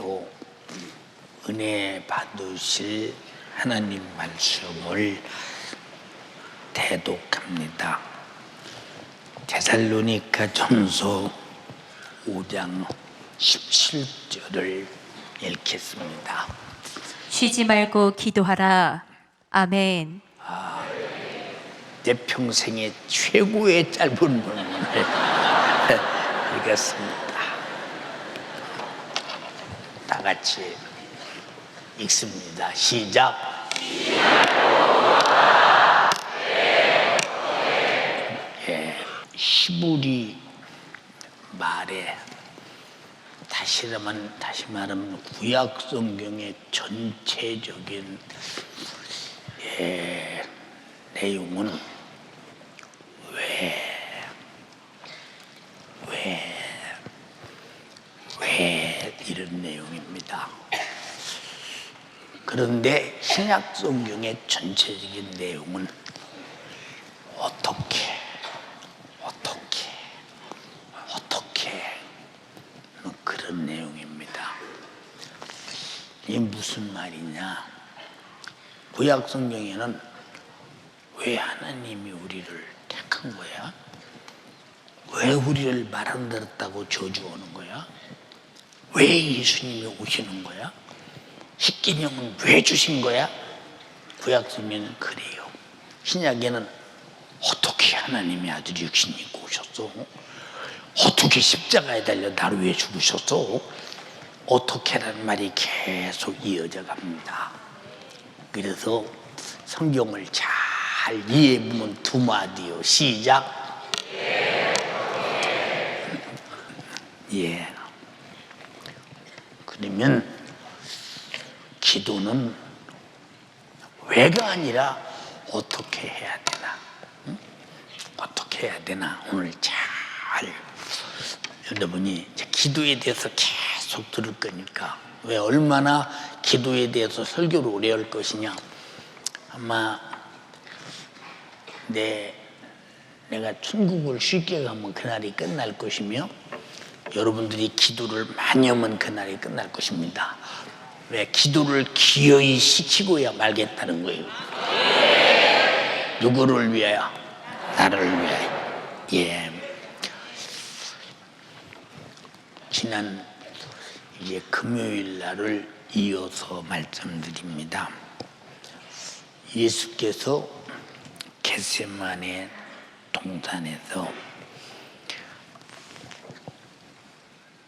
시간에도 은혜 받으실 하나님 말씀을 대독합니다. 데살로니가 전서 5장 17절을 읽겠습니다. 쉬지 말고 기도하라. 아멘. 내 평생의 최고의 짧은 본문을 읽었습니다. 다 같이 읽습니다. 시작. 히브리 말에 다시 말하면 구약 성경의 전체적인 내용은 왜 이런 내용입니다. 그런데 신약 성경의 전체적인 내용은 어떻게 그런 내용입니다. 이게 무슨 말이냐? 구약 성경에는 왜 하나님이 우리를 택한 거야? 왜 우리를 말 안 들었다고 저주하는 거야? 왜 예수님이 오시는 거야? 십계명은 왜 주신 거야? 구약 성경은 그래요. 신약에는 어떻게 하나님의 아들 육신 입고 오셨어? 어떻게 십자가에 달려 나를 위해 죽으셨어? 어떻게라는 말이 계속 이어져 갑니다. 그래서 성경을 잘 이해해보면 두 마디요. 시작. 예. 그러면 기도는 왜가 아니라 어떻게 해야 되나? 어떻게 해야 되나? 오늘 잘 여러분이 기도에 대해서 계속 들을 거니까 왜 얼마나 기도에 대해서 설교를 오래 할 것이냐? 아마 내가 천국을 쉽게 가면 그날이 끝날 것이며 여러분들이 기도를 많이 하면 그날이 끝날 것입니다. 왜? 기도를 기어이 시키고야 말겠다는 거예요. 누구를 위하여? 나를 위하여. 예. 지난 이제 금요일 날을 이어서 말씀드립니다. 예수께서 겟세마네 동산에서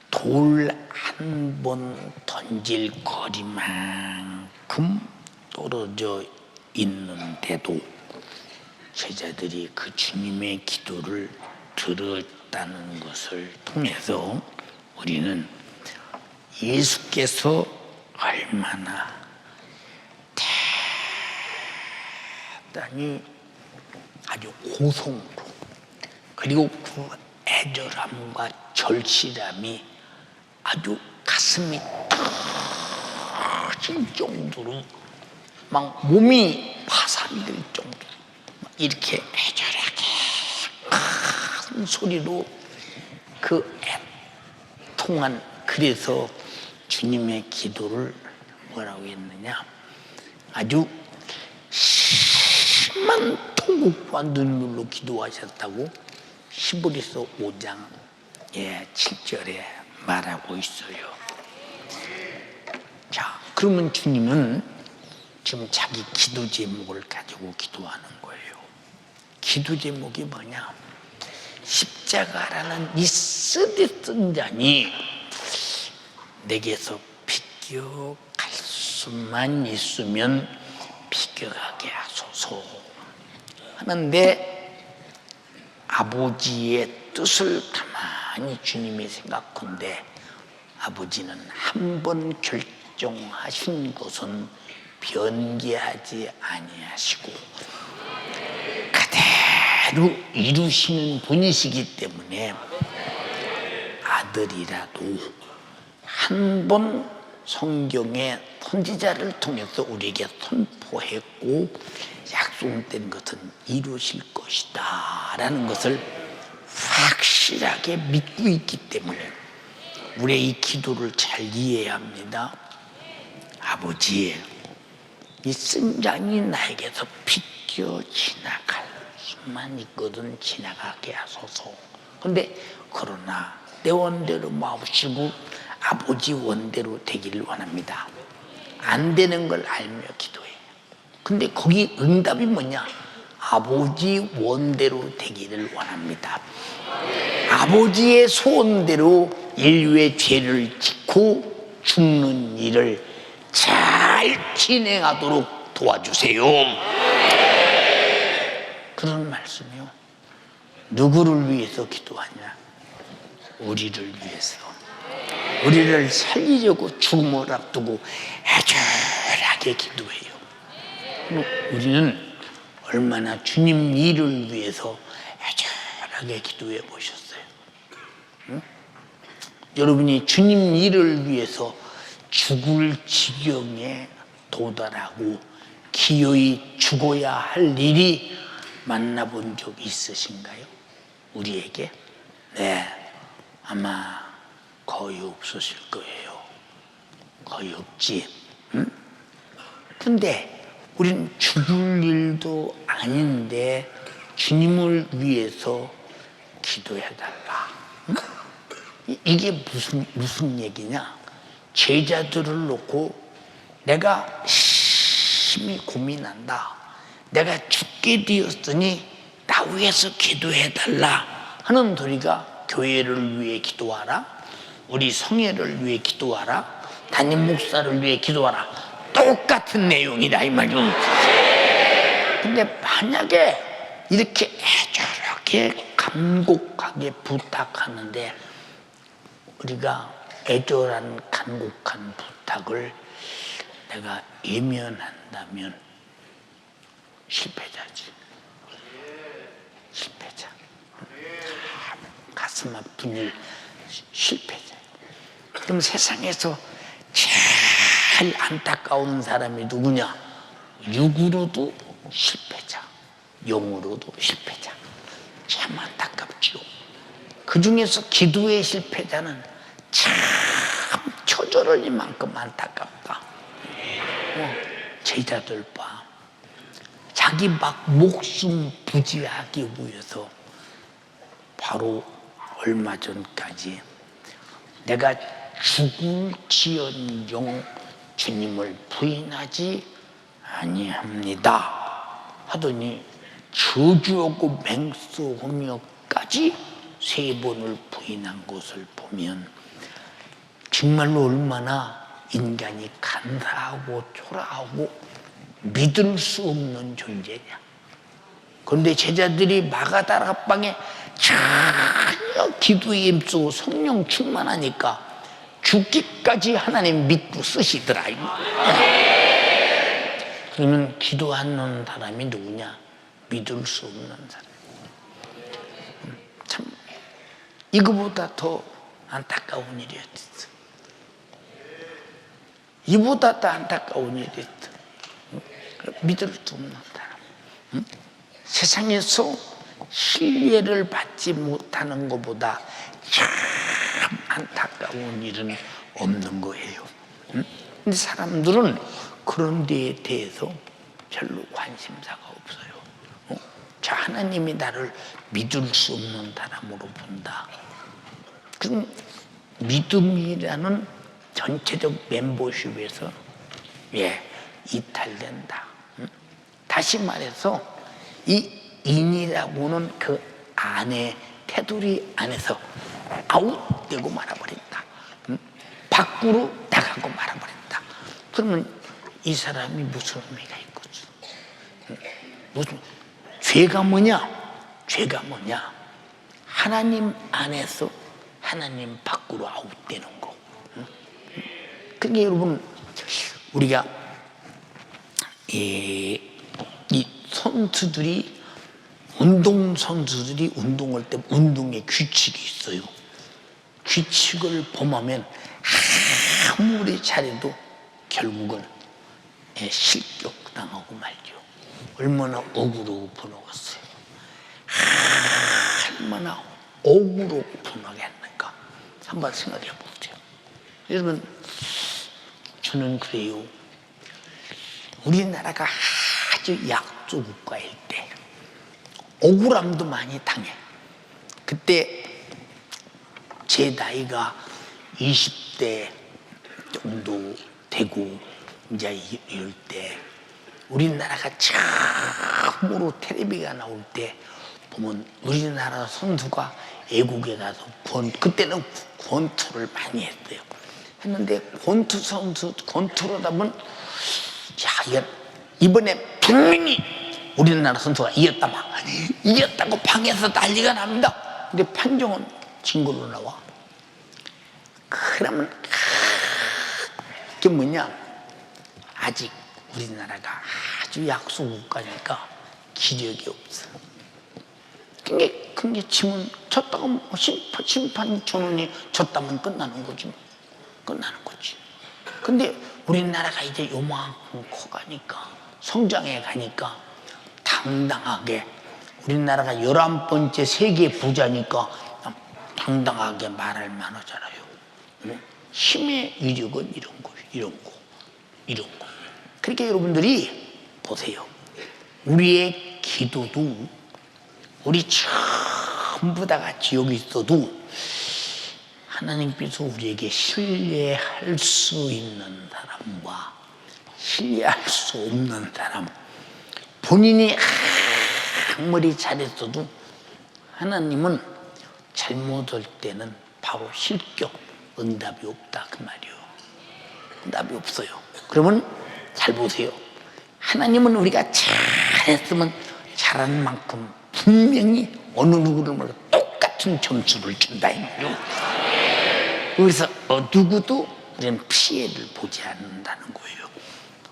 돌 한 번 던질 거리만큼 떨어져 있는데도 제자들이 그 주님의 기도를 들었다는 것을 통해서 우리는 예수께서 얼마나 대단히 아주 고성으로 그리고 그 애절함과 절실함이 아주 가슴이 터질 정도로 막 몸이 파산이 될 정도로 이렇게 애절하게 큰 소리로 그 애통한 그래서 주님의 기도를 뭐라고 했느냐? 아주 심한 통곡과 눈물로 기도하셨다고 히브리서 5장 7절에 말하고 있어요. 자, 그러면 주님은 지금 자기 기도 제목을 가지고 기도하는 거예요. 기도 제목이 뭐냐? 십자가라는 이 쓰디쓴 잔이 내게서 비껴갈 수만 있으면 비껴가게 하소서 하는데 아버지의 뜻을 가만히 주님이 생각한데 아버지는 한 번 결정하신 것은 변개하지 아니하시고 그대로 이루시는 분이시기 때문에 아들이라도 한 번 성경의 선지자를 통해서 우리에게 선포했고 약속된 것은 이루실 것이다 라는 것을 확실하게 믿고 있기 때문에 우리의 이 기도를 잘 이해해야 합니다. 아버지, 이 쓴장이 나에게서 비껴 지나갈 수만 있거든 지나가게 하소서. 근데 그러나 내 원대로 마옵시고 아버지 원대로 되기를 원합니다. 안 되는 걸 알며 기도해요. 근데 거기 응답이 뭐냐? 아버지 원대로 되기를 원합니다. 아버지의 소원대로 인류의 죄를 짓고 죽는 일을 잘 진행하도록 도와주세요. 그런 말씀이요. 누구를 위해서 기도하냐? 우리를 위해서. 우리를 살리려고 죽음을 앞두고 애절하게 기도해요. 우리는 얼마나 주님 일을 위해서 애절하게 기도해 보셨어요. 응? 여러분이 주님 일을 위해서 죽을 지경에 도달하고 기어이 죽어야 할 일이 만나본 적 있으신가요? 우리에게? 네, 아마 거의 없으실 거예요. 거의 없지. 응? 근데 우리는 죽을 일도 아닌데 주님을 위해서 기도해달라. 응? 이게 무슨 얘기냐? 제자들을 놓고 내가 심히 고민한다. 내가 죽게 되었으니 나 위해서 기도해달라 하는 소리가 교회를 위해 기도하라, 우리 성회를 위해 기도하라, 담임 목사를 위해 기도하라, 똑같은 내용이다 이 말이죠. 근데 만약에 이렇게 애절하게 간곡하게 부탁하는데 우리가 애절한 간곡한 부탁을 내가 외면한다면 실패자지. 실패자. 가슴 아픈 일 실패자. 그럼 세상에서 제일 안타까운 사람이 누구냐? 육으로도 실패자, 영으로도 실패자. 참 안타깝지요. 그 중에서 기도의 실패자는 참 처절하니만큼 안타깝다. 제자들 봐. 자기 막 목숨 부지하기 위해서 바로 얼마 전까지 내가 죽을지언정 주님을 부인하지 아니합니다 하더니 저주하고 맹세하며까지 3번을 부인한 것을 보면 정말로 얼마나 인간이 간사하고 초라하고 믿을 수 없는 존재냐. 그런데 제자들이 마가다락방에 전혀 기도에 힘쓰고 성령 충만하니까 죽기까지 하나님 믿고 쓰시더라. 그러면 기도하는 사람이 누구냐? 믿을 수 없는 사람. 참 이거보다 더 안타까운 일이었어. 이보다 더 안타까운 일이었어. 믿을 수 없는 사람. 세상에서 신뢰를 받지 못하는 것보다 참 안타까운 일은 없는 거예요. 근데 사람들은 그런 데에 대해서 별로 관심사가 없어요. 자, 하나님이 나를 믿을 수 없는 사람으로 본다. 그럼 믿음이라는 전체적 멤버십에서 이탈된다. 다시 말해서 이 인이라고는 그 안에 테두리 안에서 아웃되고 말아버린다. 밖으로 나가고 말아버린다. 그러면 이 사람이 무슨 의미가 있겠지? 무슨 죄가 뭐냐? 죄가 뭐냐? 하나님 안에서 하나님 밖으로 아웃되는 거. 그러니까 여러분 우리가 이 선수들이 운동선수들이 운동할 때 운동에 규칙이 있어요. 규칙을 범하면 아무리 잘해도 결국은 실격당하고 말죠. 얼마나 억울하고 분하겠어요. 얼마나 억울하고 분하게 했는가 한번 생각해 보세요. 여러분, 저는 그래요. 우리나라가 아주 약소 국가일 때 억울함도 많이 당해. 그때 제 나이가 20대 정도 되고 이제 이럴 때 우리나라가 처음으로 텔레비가 나올 때 보면 우리나라 선수가 애국에 가서 그때는 권투를 많이 했어요. 했는데 권투 선수 권투로다 보면 이번에 분명히 우리나라 선수가 이겼다고 방에서 난리가 납니다. 근데 판정은 진 걸로 나와. 그러면 그게 뭐냐? 아직 우리나라가 아주 약소 국가니까 기력이 없어. 그게 지면 졌다고 뭐 심판 전원이 졌다면 끝나는 거지. 끝나는 거지. 근데 우리나라가 이제 요만큼 커가니까 성장해 가니까 당당하게 우리나라가 11번째 세계 부자니까 당당하게 말할 만하잖아요. 힘의 위력은 이런 거. 그러니까 여러분들이 보세요. 우리의 기도도 우리 전부 다 같이 여기 있어도 하나님께서 우리에게 신뢰할 수 있는 사람과 신뢰할 수 없는 사람, 본인이 아무리 잘했어도 하나님은 잘못할 때는 바로 실격 응답이 없다 그 말이에요. 응답이 없어요. 그러면 잘 보세요. 하나님은 우리가 잘했으면 잘한 만큼 분명히 어느 누구를 말고 똑같은 점수를 준다 이 말이에요. 그래서 누구도 우리는 피해를 보지 않는다는 거예요.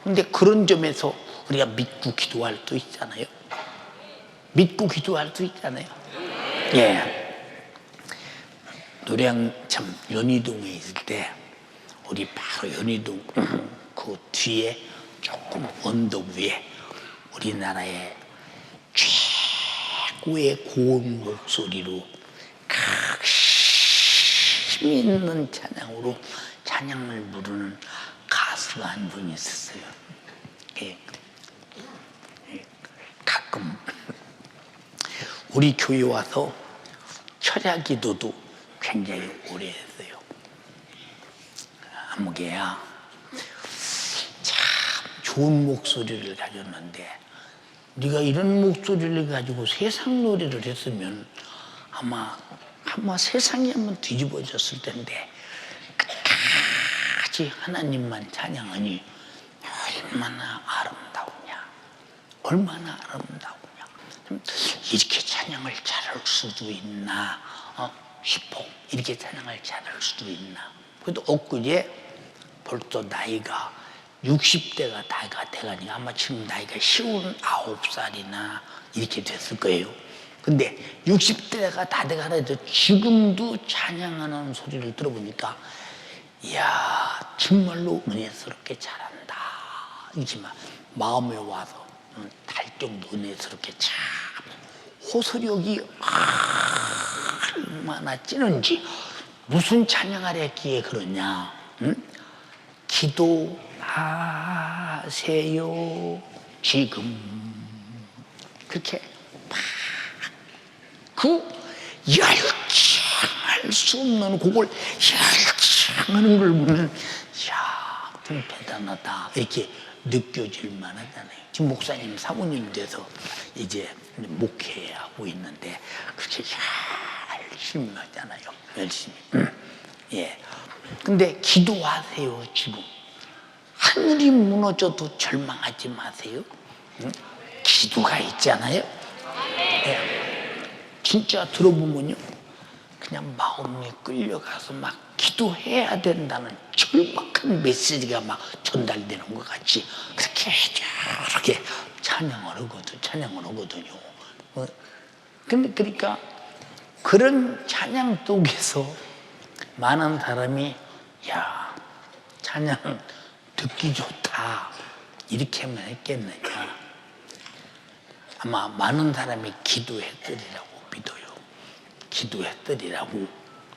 그런데 그런 점에서 우리가 믿고 기도할 수 있잖아요. 믿고 기도할 수 있잖아요. 예. 노량 참 연희동에 있을 때 우리 바로 연희동 그 뒤에 조금 언덕 위에 우리나라의 최고의 고운 목소리로 힘 있는 찬양으로 찬양을 부르는 가수가 한 분이 있었어요. 가끔 우리 교회 와서 철야 기도도 굉장히 오래 했어요. 아무개야 참 좋은 목소리를 가졌는데 네가 이런 목소리를 가지고 세상 노래를 했으면 아마 세상이 한번 뒤집어졌을 텐데 끝까지 하나님만 찬양하니 얼마나 아름다우냐. 이렇게 찬양을 잘할 수도 있나 싶어. 이렇게 찬양을 잘할 수도 있나. 그래도 엊그제 벌써 나이가 60대가 다 돼가니까 아마 지금 나이가 59살이나 이렇게 됐을 거예요. 근데 60대가 다 돼가는데 지금도 찬양하는 소리를 들어보니까 이야 정말로 은혜스럽게 잘한다. 이지만 마음에 와서 달정도 은혜스럽게 참 호소력이 얼마나 찌는지. 무슨 찬양을 했기에 그러냐. 응? 기도하세요 지금. 그렇게 그 열창할 수 없는 그걸 열창하는 걸 보면 야, 좀 대단하다 이렇게 느껴질 만하잖아요. 지금 목사님 사모님 돼서 이제 목회하고 있는데 그렇게 열심히 하잖아요. 열심히. 예. 근데 기도하세요 지금. 하늘이 무너져도 절망하지 마세요. 기도가 있잖아요. 예. 진짜 들어보면요, 그냥 마음이 끌려가서 막 기도해야 된다는 절박한 메시지가 막 전달되는 것 같이 그렇게 저렇게 찬양을 하거든요. 근데 그러니까 그런 찬양 속에서 많은 사람이 야 찬양 듣기 좋다 이렇게만 했겠느냐. 아마 많은 사람이 기도했으리라고 믿어요. 기도했으리라고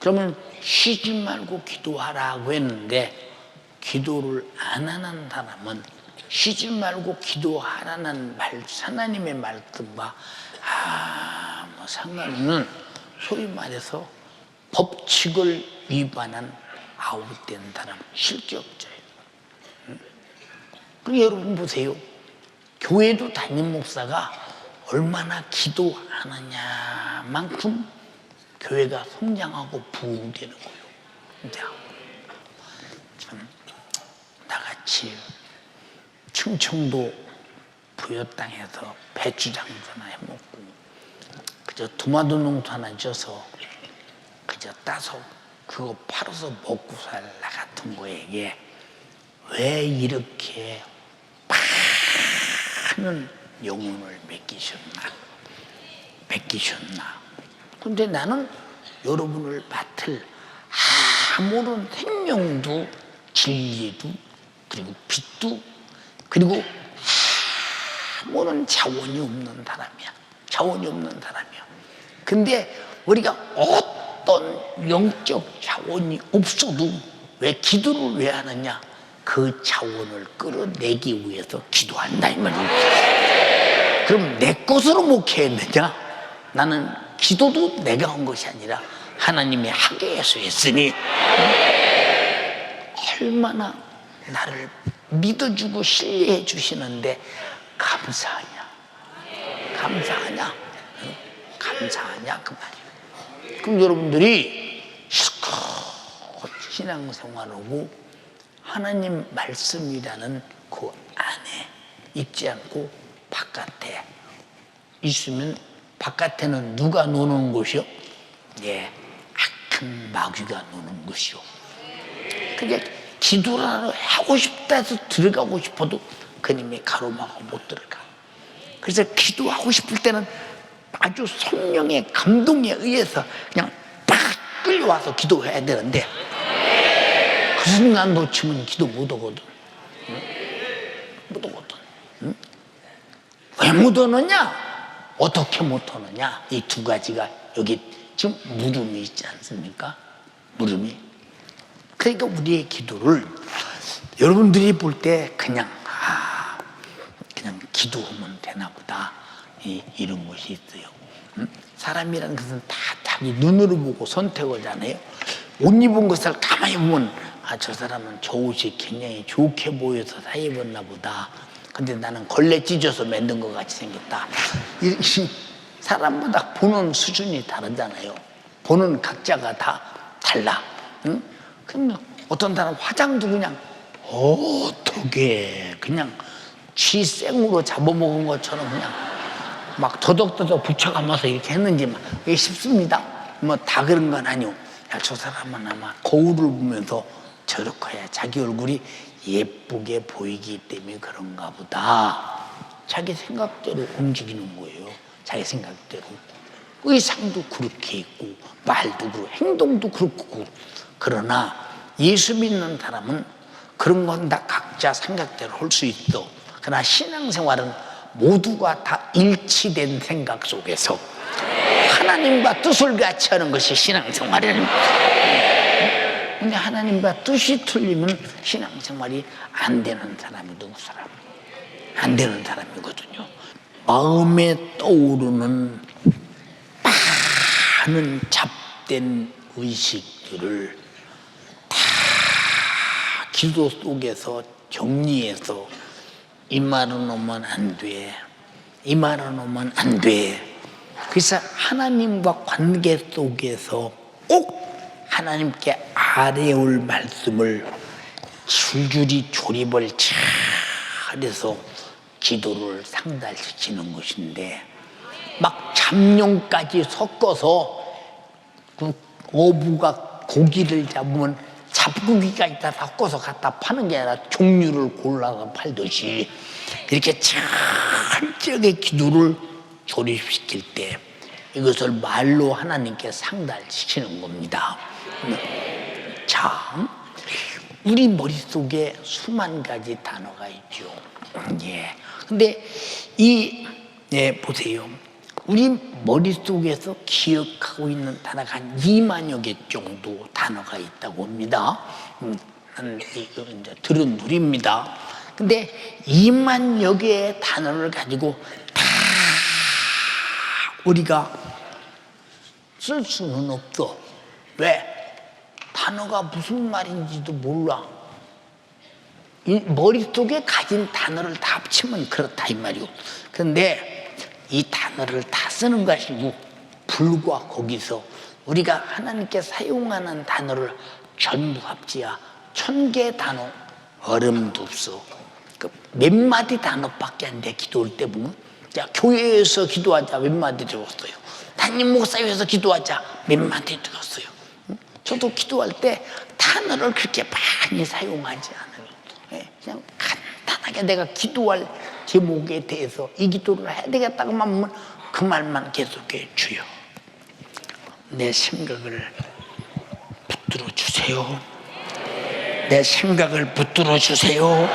그러면 쉬지 말고 기도하라고 했는데 기도를 안 하는 사람은 쉬지 말고 기도하라는 하나님의 말씀과 아무 상관없는, 소위 말해서 법칙을 위반한 아웃된 사람, 실격자예요. 그리고 여러분 보세요. 교회도 담임 목사가 얼마나 기도하느냐만큼 교회가 성장하고 부흥되는 거예요. 근데 참 나같이 충청도 부여 땅에서 배추 장사나 해먹고 그저 토마토 농사 하나 져서 그저 따서 그거 팔아서 먹고 살 나 같은 거에게 왜 이렇게 많은 영혼을 맡기셨나. 근데 나는 여러분을 맡을 아무런 생명도 진리도 그리고 빛도 그리고 아무런 자원이 없는 사람이야. 근데 우리가 어떤 영적 자원이 없어도 왜 기도를 왜 하느냐? 그 자원을 끌어내기 위해서 기도한다 이 말이에요. 그럼 내 것으로 목회했느냐? 나는 기도도 내가 한 것이 아니라 하나님이 하게 해서 했으니 얼마나 나를 믿어주고 신뢰해 주시는데 감사하냐 그 말이에요. 그럼 여러분들이 실컷 신앙생활하고 하나님 말씀이라는 그 안에 있지 않고 바깥에 있으면, 바깥에는 누가 노는 곳이요? 예, 악한 마귀가 노는 곳이요. 그게 기도라도 하고 싶다 해서 들어가고 싶어도 그님이 가로막아 못 들어가. 그래서 기도하고 싶을 때는 아주 성령의 감동에 의해서 그냥 딱 끌려와서 기도해야 되는데 그 순간 놓치면 기도 못 오거든. 왜 못 오느냐? 어떻게 못 오느냐? 이 두 가지가 여기 지금 물음이 있지 않습니까? 물음이. 그러니까 우리의 기도를 여러분들이 볼 때 그냥 기도하면 되나 보다 이런 것이 있어요. 사람이라는 것은 다 자기 눈으로 보고 선택하잖아요. 옷 입은 것을 가만히 보면 저 사람은 저 옷이 굉장히 좋게 보여서 사 입었나 보다. 근데 나는 걸레 찢어서 만든 것 같이 생겼다. 사람마다 보는 수준이 다르잖아요. 보는 각자가 다 달라. 응? 그러면 어떤 사람은 화장도 그냥 어떻게 그냥 쥐 생으로 잡아먹은 것처럼 그냥 막 더덕더덕 붙여가면서 이렇게 했는지 막 싶습니다. 뭐 다 그런 건 아니오. 저 사람은 아마 거울을 보면서 저렇게 해야 자기 얼굴이 예쁘게 보이기 때문에 그런가 보다. 자기 생각대로 움직이는 거예요. 자기 생각대로. 의상도 그렇게 있고 말도 그렇고 행동도 그렇고. 그러나 예수 믿는 사람은 그런 건 다 각자 생각대로 할 수 있어. 그러나 신앙생활은 모두가 다 일치된 생각 속에서 하나님과 뜻을 같이 하는 것이 신앙생활이라는 거예요. 근데 하나님과 뜻이 틀리면 신앙생활이 안 되는 사람이거든요. 안 되는 사람이거든요. 마음에 떠오르는 많은 잡된 의식들을 다 기도 속에서 정리해서 이 말은 오면 안 돼. 이 말은 오면 안 돼. 그래서 하나님과 관계 속에서 꼭 하나님께 아뢰올 말씀을 줄줄이 조립을 잘해서 기도를 상달시키는 것인데 막 잠룡까지 섞어서 그 어부가 고기를 잡으면 잡고기까지 다 섞어서 갖다 파는 게 아니라 종류를 골라서 팔듯이 이렇게 철저하게 기도를 조립시킬 때 이것을 말로 하나님께 상달시키는 겁니다. 자, 우리 머릿속에 수만 가지 단어가 있죠. 예. 근데 보세요. 우리 머릿속에서 기억하고 있는 단어가 한 2만여 개 정도 단어가 있다고 합니다. 이거 이제 들은 소리입니다. 근데 2만여 개의 단어를 가지고 다 우리가 쓸 수는 없어. 왜? 단어가 무슨 말인지도 몰라. 이 머릿속에 가진 단어를 다 합치면 그렇다 이 말이오. 그런데 이 단어를 다 쓰는 것이고 불과 거기서 우리가 하나님께 사용하는 단어를 전부 합치야 1000개 단어 어림도 없어. 그 몇 마디 단어밖에 안 돼. 기도할 때 보면 자, 교회에서 기도하자 몇 마디 들었어요. 담임 목사회에서 기도하자 몇 마디 들었어요. 저도 기도할 때 단어를 그렇게 많이 사용하지 않아요. 그냥 간단하게 내가 기도할 제목에 대해서 이 기도를 해야 되겠다고만 하면 그 말만 계속해. 주여 내 생각을 붙들어 주세요. 내 생각을 붙들어 주세요.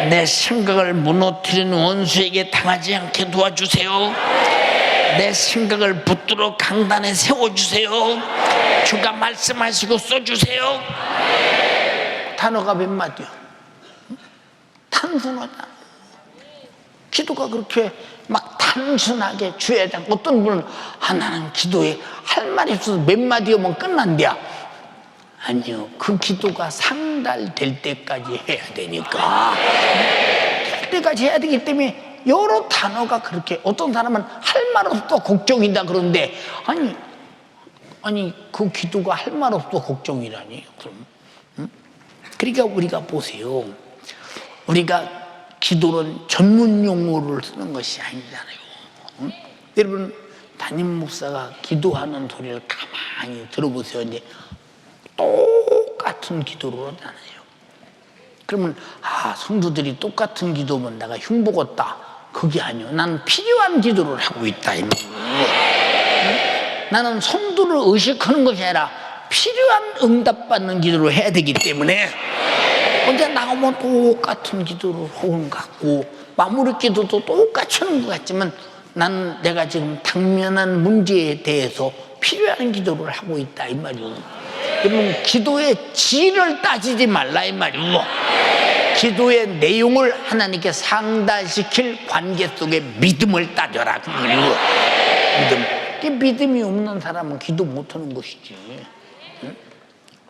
내 생각을 무너뜨리는 원수에게 당하지 않게 도와주세요. 내 생각을 붙들어 강단에 세워주세요. 주가 말씀하시고 써주세요. 단어가 몇 마디야? 단순하다. 기도가 그렇게 막 단순하게 주어야 돼. 어떤 분은 나는 기도에 할 말이 없어서 몇 마디 오면 끝난대야. 아니요, 그 기도가 상달될 때까지 해야 되니까. 될 때까지 해야 되기 때문에 여러 단어가 그렇게, 어떤 사람은 할 말 없어 걱정이다 그런데 아니 그 기도가 할 말 없어 걱정이라니. 그럼 그러니까 우리가 보세요. 우리가 기도는 전문 용어를 쓰는 것이 아니잖아요. 여러분 담임 목사가 기도하는 소리를 가만히 들어보세요. 이제 똑같은 기도를 하잖아요. 그러면 성도들이 똑같은 기도면 내가 흉보겠다. 그게 아니요. 나는 필요한 기도를 하고 있다. 나는 성도를 의식하는 것이 아니라 필요한 응답받는 기도를 해야 되기 때문에 언제 나오면 똑같은 기도를 하는 것 같고 마무리 기도도 똑같이 하는 것 같지만 나는 내가 지금 당면한 문제에 대해서 필요한 기도를 하고 있다 이 말이요. 여러분 기도의 질을 따지지 말라 이 말이요. 기도의 내용을 하나님께 상달시킬 관계 속에 믿음을 따져라 그 말이요. 믿음이 없는 사람은 기도 못하는 것이지.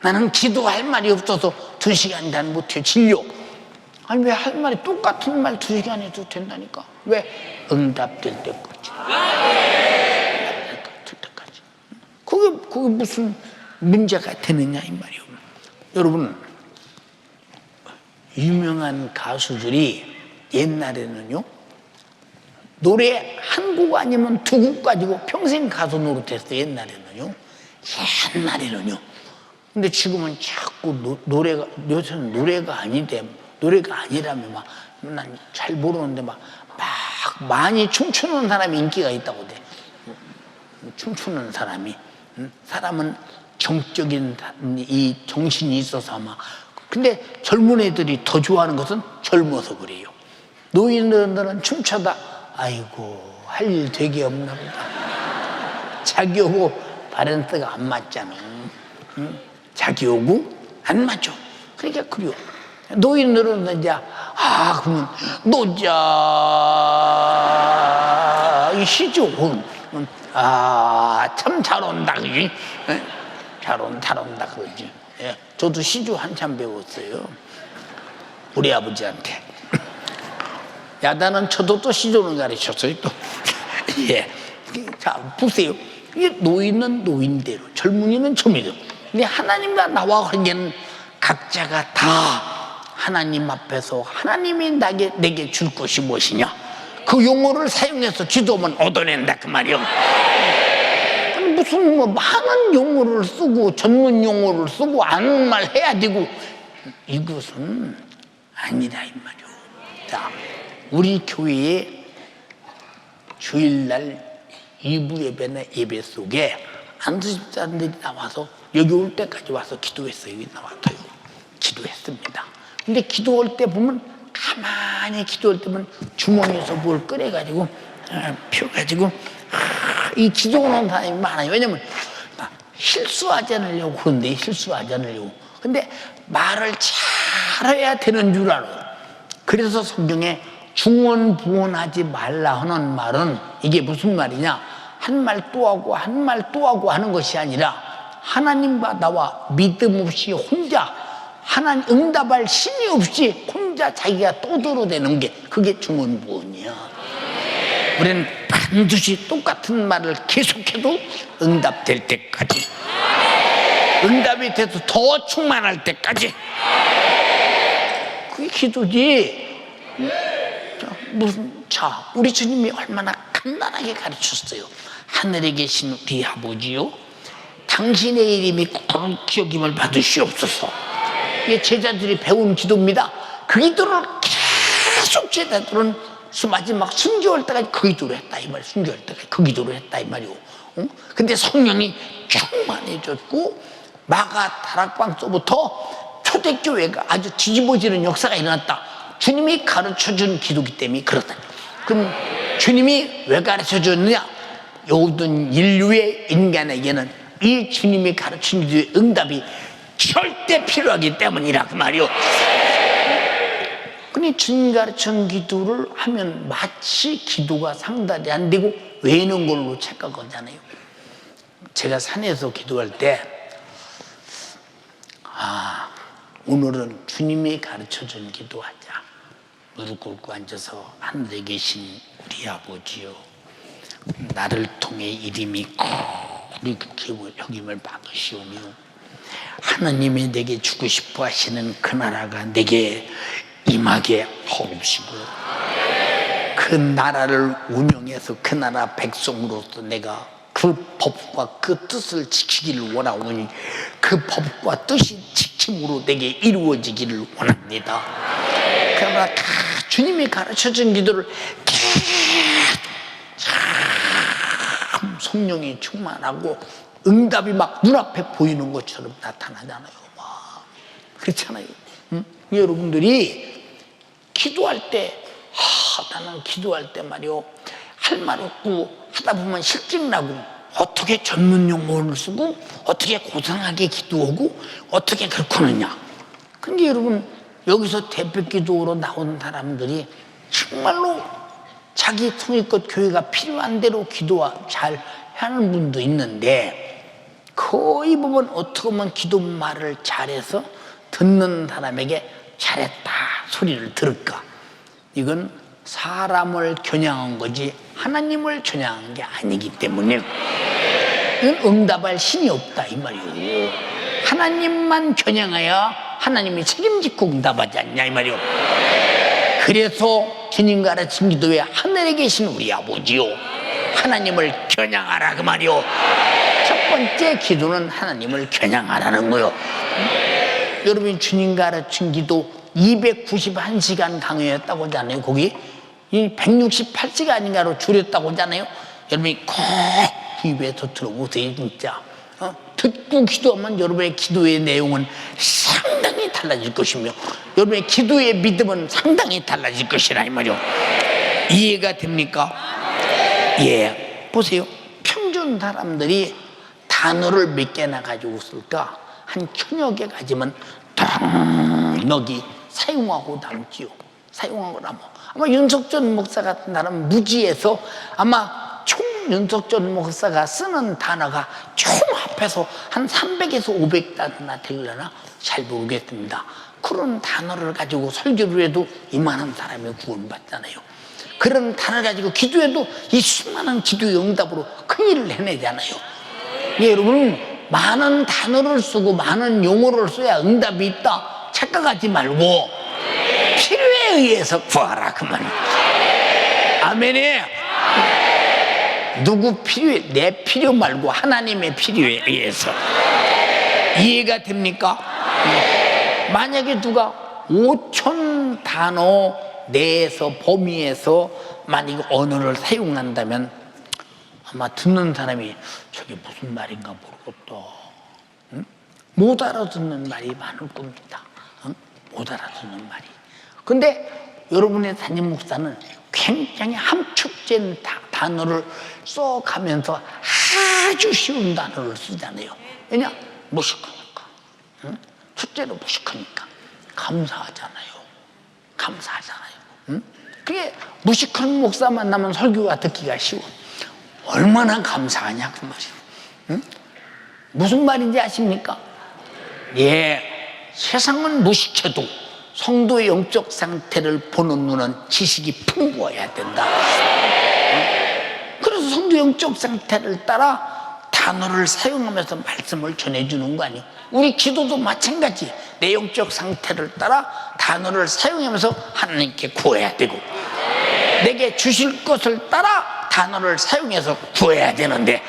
나는 기도할 말이 없어서 2시간 단 못해 진료. 아니 왜 할 말이 똑같은 말 2시간 해도 된다니까. 왜? 응답될 때까지. 될 때까지. 그게 무슨 문제가 되느냐 이 말이오. 여러분 유명한 가수들이 옛날에는요 노래 한 곡 아니면 2곡 가지고 평생 가수 노릇했어요. 옛날에는요. 근데 지금은 자꾸 노래가, 요새는 노래가 아니대. 노래가 아니라면 난 잘 모르는데 막 많이 춤추는 사람이 인기가 있다고 돼. 춤추는 사람이. 사람은 정적인 이 정신이 있어서 아마. 근데 젊은 애들이 더 좋아하는 것은 젊어서 그래요. 노인들은 춤춰다 아이고 할 일 되게 없나 보다. 자기하고 바렌스가 안 맞잖아. 자기하고 안 맞죠. 그러니까 그래요. 노인들은 이제 그러면 노자 이 시죠. 참 잘 온다 그지. 잘 온다 그러지. 예, 저도 시주 한참 배웠어요. 우리 아버지한테. 야단은 쳐도 또 시조는 가르쳤어요 또. 예. 자 보세요. 이게 노인은 노인대로, 젊은이는 젊은이대로. 근데 하나님과 나와 관계는 각자가 다 하나님 앞에서 하나님이 내게 줄 것이 무엇이냐. 그 용어를 사용해서 기도하면 얻어낸다 그 말이요. 무슨 많은 용어를 쓰고 전문 용어를 쓰고 아는 말 해야 되고 이것은 아니다 이 말이요. 자, 우리 교회에 주일날 2부 예배나 예배 속에 안수집사님들이 나와서 여기 올 때까지 와서 기도했어요. 여기 나와서요. 기도했습니다. 근데 기도할 때 보면 가만히 기도할 때면 주머니에서 뭘 꺼내가지고 펴가지고 이 기도하는 사람이 많아요. 왜냐면 실수하지 않으려고 그런데 실수하지 않으려고. 근데 말을 잘해야 되는 줄 알아요. 그래서 성경에 중언부언하지 말라 하는 말은 이게 무슨 말이냐? 한 말 또 하고 한 말 또 하고 하는 것이 아니라 하나님과 나와 믿음 없이 혼자 하나님 응답할 신이 없이 혼자 자기가 떠들어대는 게 그게 중언부언이야. 우리는 반드시 똑같은 말을 계속해도 응답될 때까지, 응답이 돼서 더 충만할 때까지, 그게 기도지. 우리 주님이 얼마나 간단하게 가르쳤어요. 하늘에 계신 우리 아버지요, 당신의 이름이 거룩히 여김을 받으시옵소서. 이게 제자들이 배운 기도입니다. 그 기도를 계속 제자들은 마지막 순교할 때까지 그 기도를 했다 이 말이에요. 순교할 때까지 그 기도를 했다 이 말이에요. 근데 성령이 충만해졌고 마가 다락방서부터 초대교회가 아주 뒤집어지는 역사가 일어났다. 주님이 가르쳐준 기도기 때문에 그렇다. 그럼 주님이 왜 가르쳐줬느냐? 모든 인류의 인간에게는 이 주님이 가르친 기도의 응답이 절대 필요하기 때문이라 그 말이요. 근데 주님 가르친 기도를 하면 마치 기도가 상달이 안 되고 외는 걸로 착각하잖아요. 제가 산에서 기도할 때 오늘은 주님이 가르쳐준 기도하자. 무릎 꿇고 앉아서 하늘에 계신 우리 아버지요, 나를 통해 이름이 거룩히 여김을 받으시오며 하나님이 내게 주고 싶어 하시는 그 나라가 내게 임하게 하옵시고 그 나라를 운영해서 그 나라 백성으로서 내가 그 법과 그 뜻을 지키기를 원하오니 그 법과 뜻이 지킴으로 내게 이루어지기를 원합니다. 그러나 주님이 가르쳐준 기도를 참 성령이 충만하고 응답이 막 눈앞에 보이는 것처럼 나타나잖아요. 막 그렇잖아요. 응? 여러분들이 기도할 때 나는 기도할 때 말이요, 할 말 없고 하다 보면 실증나고 어떻게 전문 용어를 쓰고 어떻게 고상하게 기도하고 어떻게 그렇게 하느냐. 근데 여러분 여기서 대표 기도로 나온 사람들이 정말로 자기 성의껏 교회가 필요한 대로 기도 잘 하는 분도 있는데 거의 보면 어떻게 보면 기도 말을 잘해서 듣는 사람에게 잘했다 소리를 들을까. 이건 사람을 겨냥한 거지 하나님을 겨냥한 게 아니기 때문에 이건 응답할 신이 없다 이 말이에요. 하나님만 겨냥하여 하나님이 책임지고 응답하지 않냐 이 말이에요. 그래서 주님 가르친 기도에 하늘에 계신 우리 아버지요, 하나님을 겨냥하라 그 말이요. 첫 번째 기도는 하나님을 겨냥하라는 거요. 여러분 주님 가르친 기도 291시간 강요했다고 하잖아요. 거기 이 168시간인가로 줄였다고 하잖아요. 여러분이 꼭 입에서 들어보세요. 진짜 듣고 기도하면 여러분의 기도의 내용은 상당히 달라질 것이며 여러분의 기도의 믿음은 상당히 달라질 것이라 이 말이요. 이해가 됩니까? 예. 보세요. 평균 사람들이 단어를 몇 개나 가지고 쓸까? 한 1000여 개 가지면 넉넉히 사용하고 남지요. 사용하고 남아. 아마 윤석전 목사 같은 사람은 무지해서 아마 총 윤석전 목사가 쓰는 단어가 총 합해서 한 300에서 500단어나 되려나 잘 모르겠습니다. 그런 단어를 가지고 설교를 해도 이만한 사람이 구원받잖아요. 그런 단어를 가지고 기도해도 이 수많은 기도의 응답으로 큰일을 해내잖아요. 예, 여러분 많은 단어를 쓰고 많은 용어를 써야 응답이 있다 착각하지 말고 필요에 의해서 구하라 그 말이에요. 아멘이에요. 누구 필요에, 내 필요 말고 하나님의 필요에 의해서. 이해가 됩니까? 만약에 누가 5,000 단어 내에서 범위에서 만약에 언어를 사용한다면 아마 듣는 사람이 저게 무슨 말인가 모르겠다. 응? 못 알아듣는 말이 많을 겁니다. 응? 못 알아듣는 말이. 근데 여러분의 담임 목사는 굉장히 함축된 단어를 써가면서 아주 쉬운 단어를 쓰잖아요. 왜냐? 무식하니까. 응? 첫째로 무식하니까. 감사하잖아요. 응? 그게 무식한 목사 만나면 설교가 듣기가 쉬워. 얼마나 감사하냐 그 말이에요. 응? 무슨 말인지 아십니까? 예, 세상은 무식해도 성도의 영적 상태를 보는 눈은 지식이 풍부해야 된다. 그래서 성도 영적 상태를 따라 단어를 사용하면서 말씀을 전해주는 거 아니에요. 우리 기도도 마찬가지. 내 영적 상태를 따라 단어를 사용하면서 하나님께 구해야 되고, 내게 주실 것을 따라 단어를 사용해서 구해야 되는데,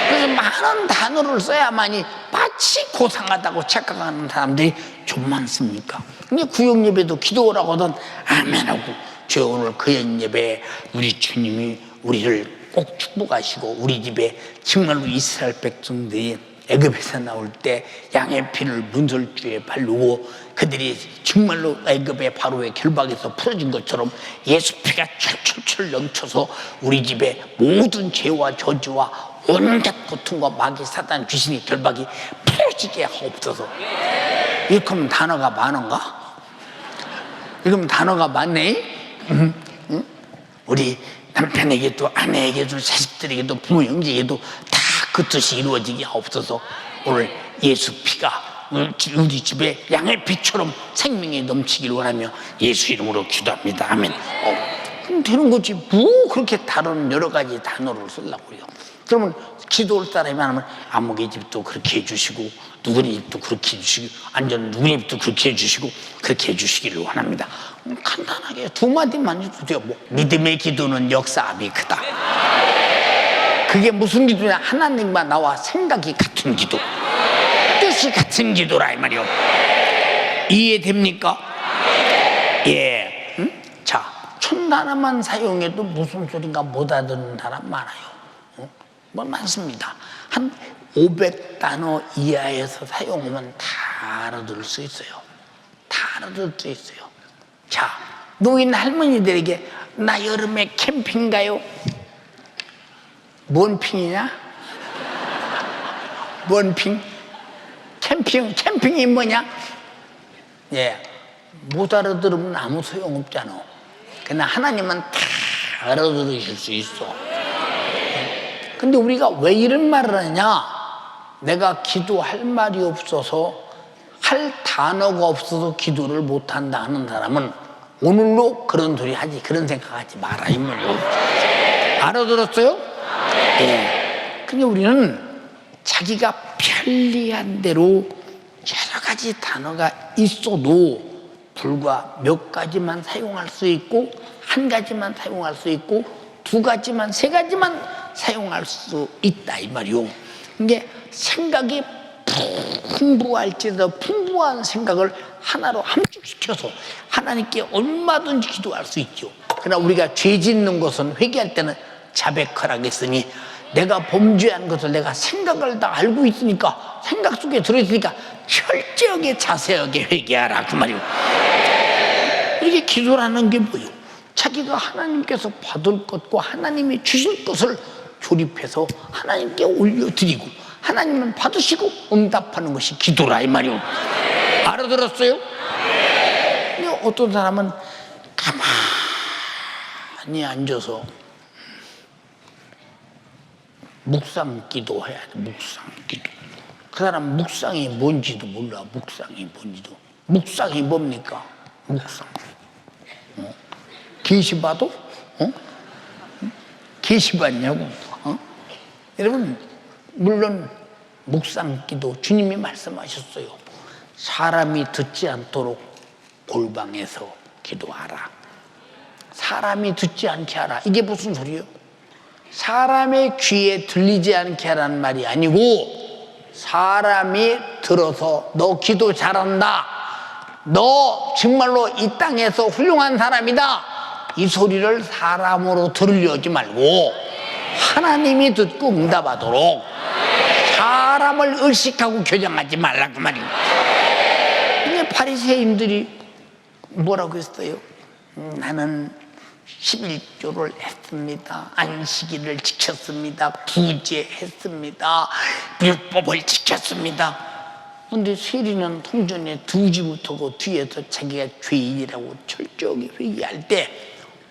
그래서 많은 단어를 써야만이 마치 고상하다고 착각하는 사람들이 좀 많습니까? 근데 구역 예배도 기도하라고 하던 아멘하고, 저 오늘 구역 예배에 우리 주님이 우리를 꼭 축복하시고, 우리 집에 정말로 이스라엘 백성들이 애굽에서 나올 때 양의 피를 문설주에 바르고 그들이 정말로 애굽의 바로의 결박에서 풀어진 것처럼 예수 피가 철철철 넘쳐서 우리 집에 모든 죄와 저주와 온갖 고통과 마귀 사단 귀신의 결박이 풀어지게 하옵소서. 이렇게 하면 단어가 많은가? 이러면 단어가 많네? 응? 우리 남편에게도 아내에게도 자식들에게도 부모 형제에게도 다 그 뜻이 이루어지게 하옵소서. 오늘 예수 피가 우리 집에 양의 피처럼 생명이 넘치길 원하며 예수 이름으로 기도합니다. 아멘. 그럼 되는 거지. 뭐 그렇게 다른 여러 가지 단어를 쓰려고 그래요. 그러면 기도를 따르면 하면 아무개 집도 그렇게 해주시고, 누구네 집도 그렇게 해주시고, 안전 누구네 집도 그렇게 해주시고, 그렇게 해주시기를 원합니다. 간단하게 두 마디만 해도 돼요. 뭐, 믿음의 기도는 역사압이 크다. 그게 무슨 기도냐? 하나님과 나와 생각이 같은 기도, 뜻이 같은 기도라 이 말이요. 이해됩니까? 예. 응? 자, 천 단어만 사용해도 무슨 소린가 못 알아듣는 사람 많아요. 뭐 많습니다. 한 500단어 이하에서 사용하면 다 알아들을 수 있어요. 다 알아들을 수 있어요. 자, 노인 할머니들에게 나 여름에 캠핑 가요. 뭔 핑이냐? 뭔 핑? 캠핑이 뭐냐? 예, 못 알아들으면 아무 소용없잖아. 그러나 하나님은 다 알아들으실 수 있어. 근데 우리가 왜 이런 말을 하냐? 내가 기도할 말이 없어서, 할 단어가 없어서 기도를 못한다 하는 사람은 오늘로 그런 소리 하지, 그런 생각하지 마라 이 말이에요. 알아들었어요? 예. 근데 우리는 자기가 편리한 대로 여러 가지 단어가 있어도 불과 몇 가지만 사용할 수 있고, 한 가지만 사용할 수 있고, 두 가지만, 세 가지만 사용할 수 있다 이 말이요. 이게 생각이 풍부할지라도 풍부한 생각을 하나로 함축시켜서 하나님께 얼마든지 기도할 수 있죠. 그러나 우리가 죄 짓는 것은 회개할 때는 자백하라겠으니, 내가 범죄한 것을 내가 생각을 다 알고 있으니까, 생각 속에 들어있으니까 철저하게 자세하게 회개하라 그 말이요. 이게 기도라는 게 뭐예요? 자기가 하나님께서 받을 것과 하나님이 주실 것을 조립해서 하나님께 올려드리고, 하나님은 받으시고 응답하는 것이 기도라 이 말이요. 알아들었어요? 근데 어떤 사람은 가만히 앉아서 묵상 기도해야 돼. 묵상 기도. 그 사람 묵상이 뭔지도 몰라. 묵상이 뭔지도. 묵상이 뭡니까? 묵상. 계시 봐도? 계시 봤냐고? 여러분, 물론 묵상 기도 주님이 말씀하셨어요. 사람이 듣지 않도록 골방에서 기도하라. 사람이 듣지 않게 하라. 이게 무슨 소리예요? 사람의 귀에 들리지 않게 하라는 말이 아니고, 사람이 들어서 너 기도 잘한다, 너 정말로 이 땅에서 훌륭한 사람이다, 이 소리를 사람으로 들으려지 말고 하나님이 듣고 응답하도록 사람을 의식하고 교정하지 말라 그 말이에요. 근데 바리새인들이 뭐라고 했어요? 나는 11조를 했습니다. 안식일을 지켰습니다. 구제했습니다. 율법을 지켰습니다. 근데 세리는 통전에 두지부터고 뒤에서 자기가 죄인이라고 철저하게 회개할 때,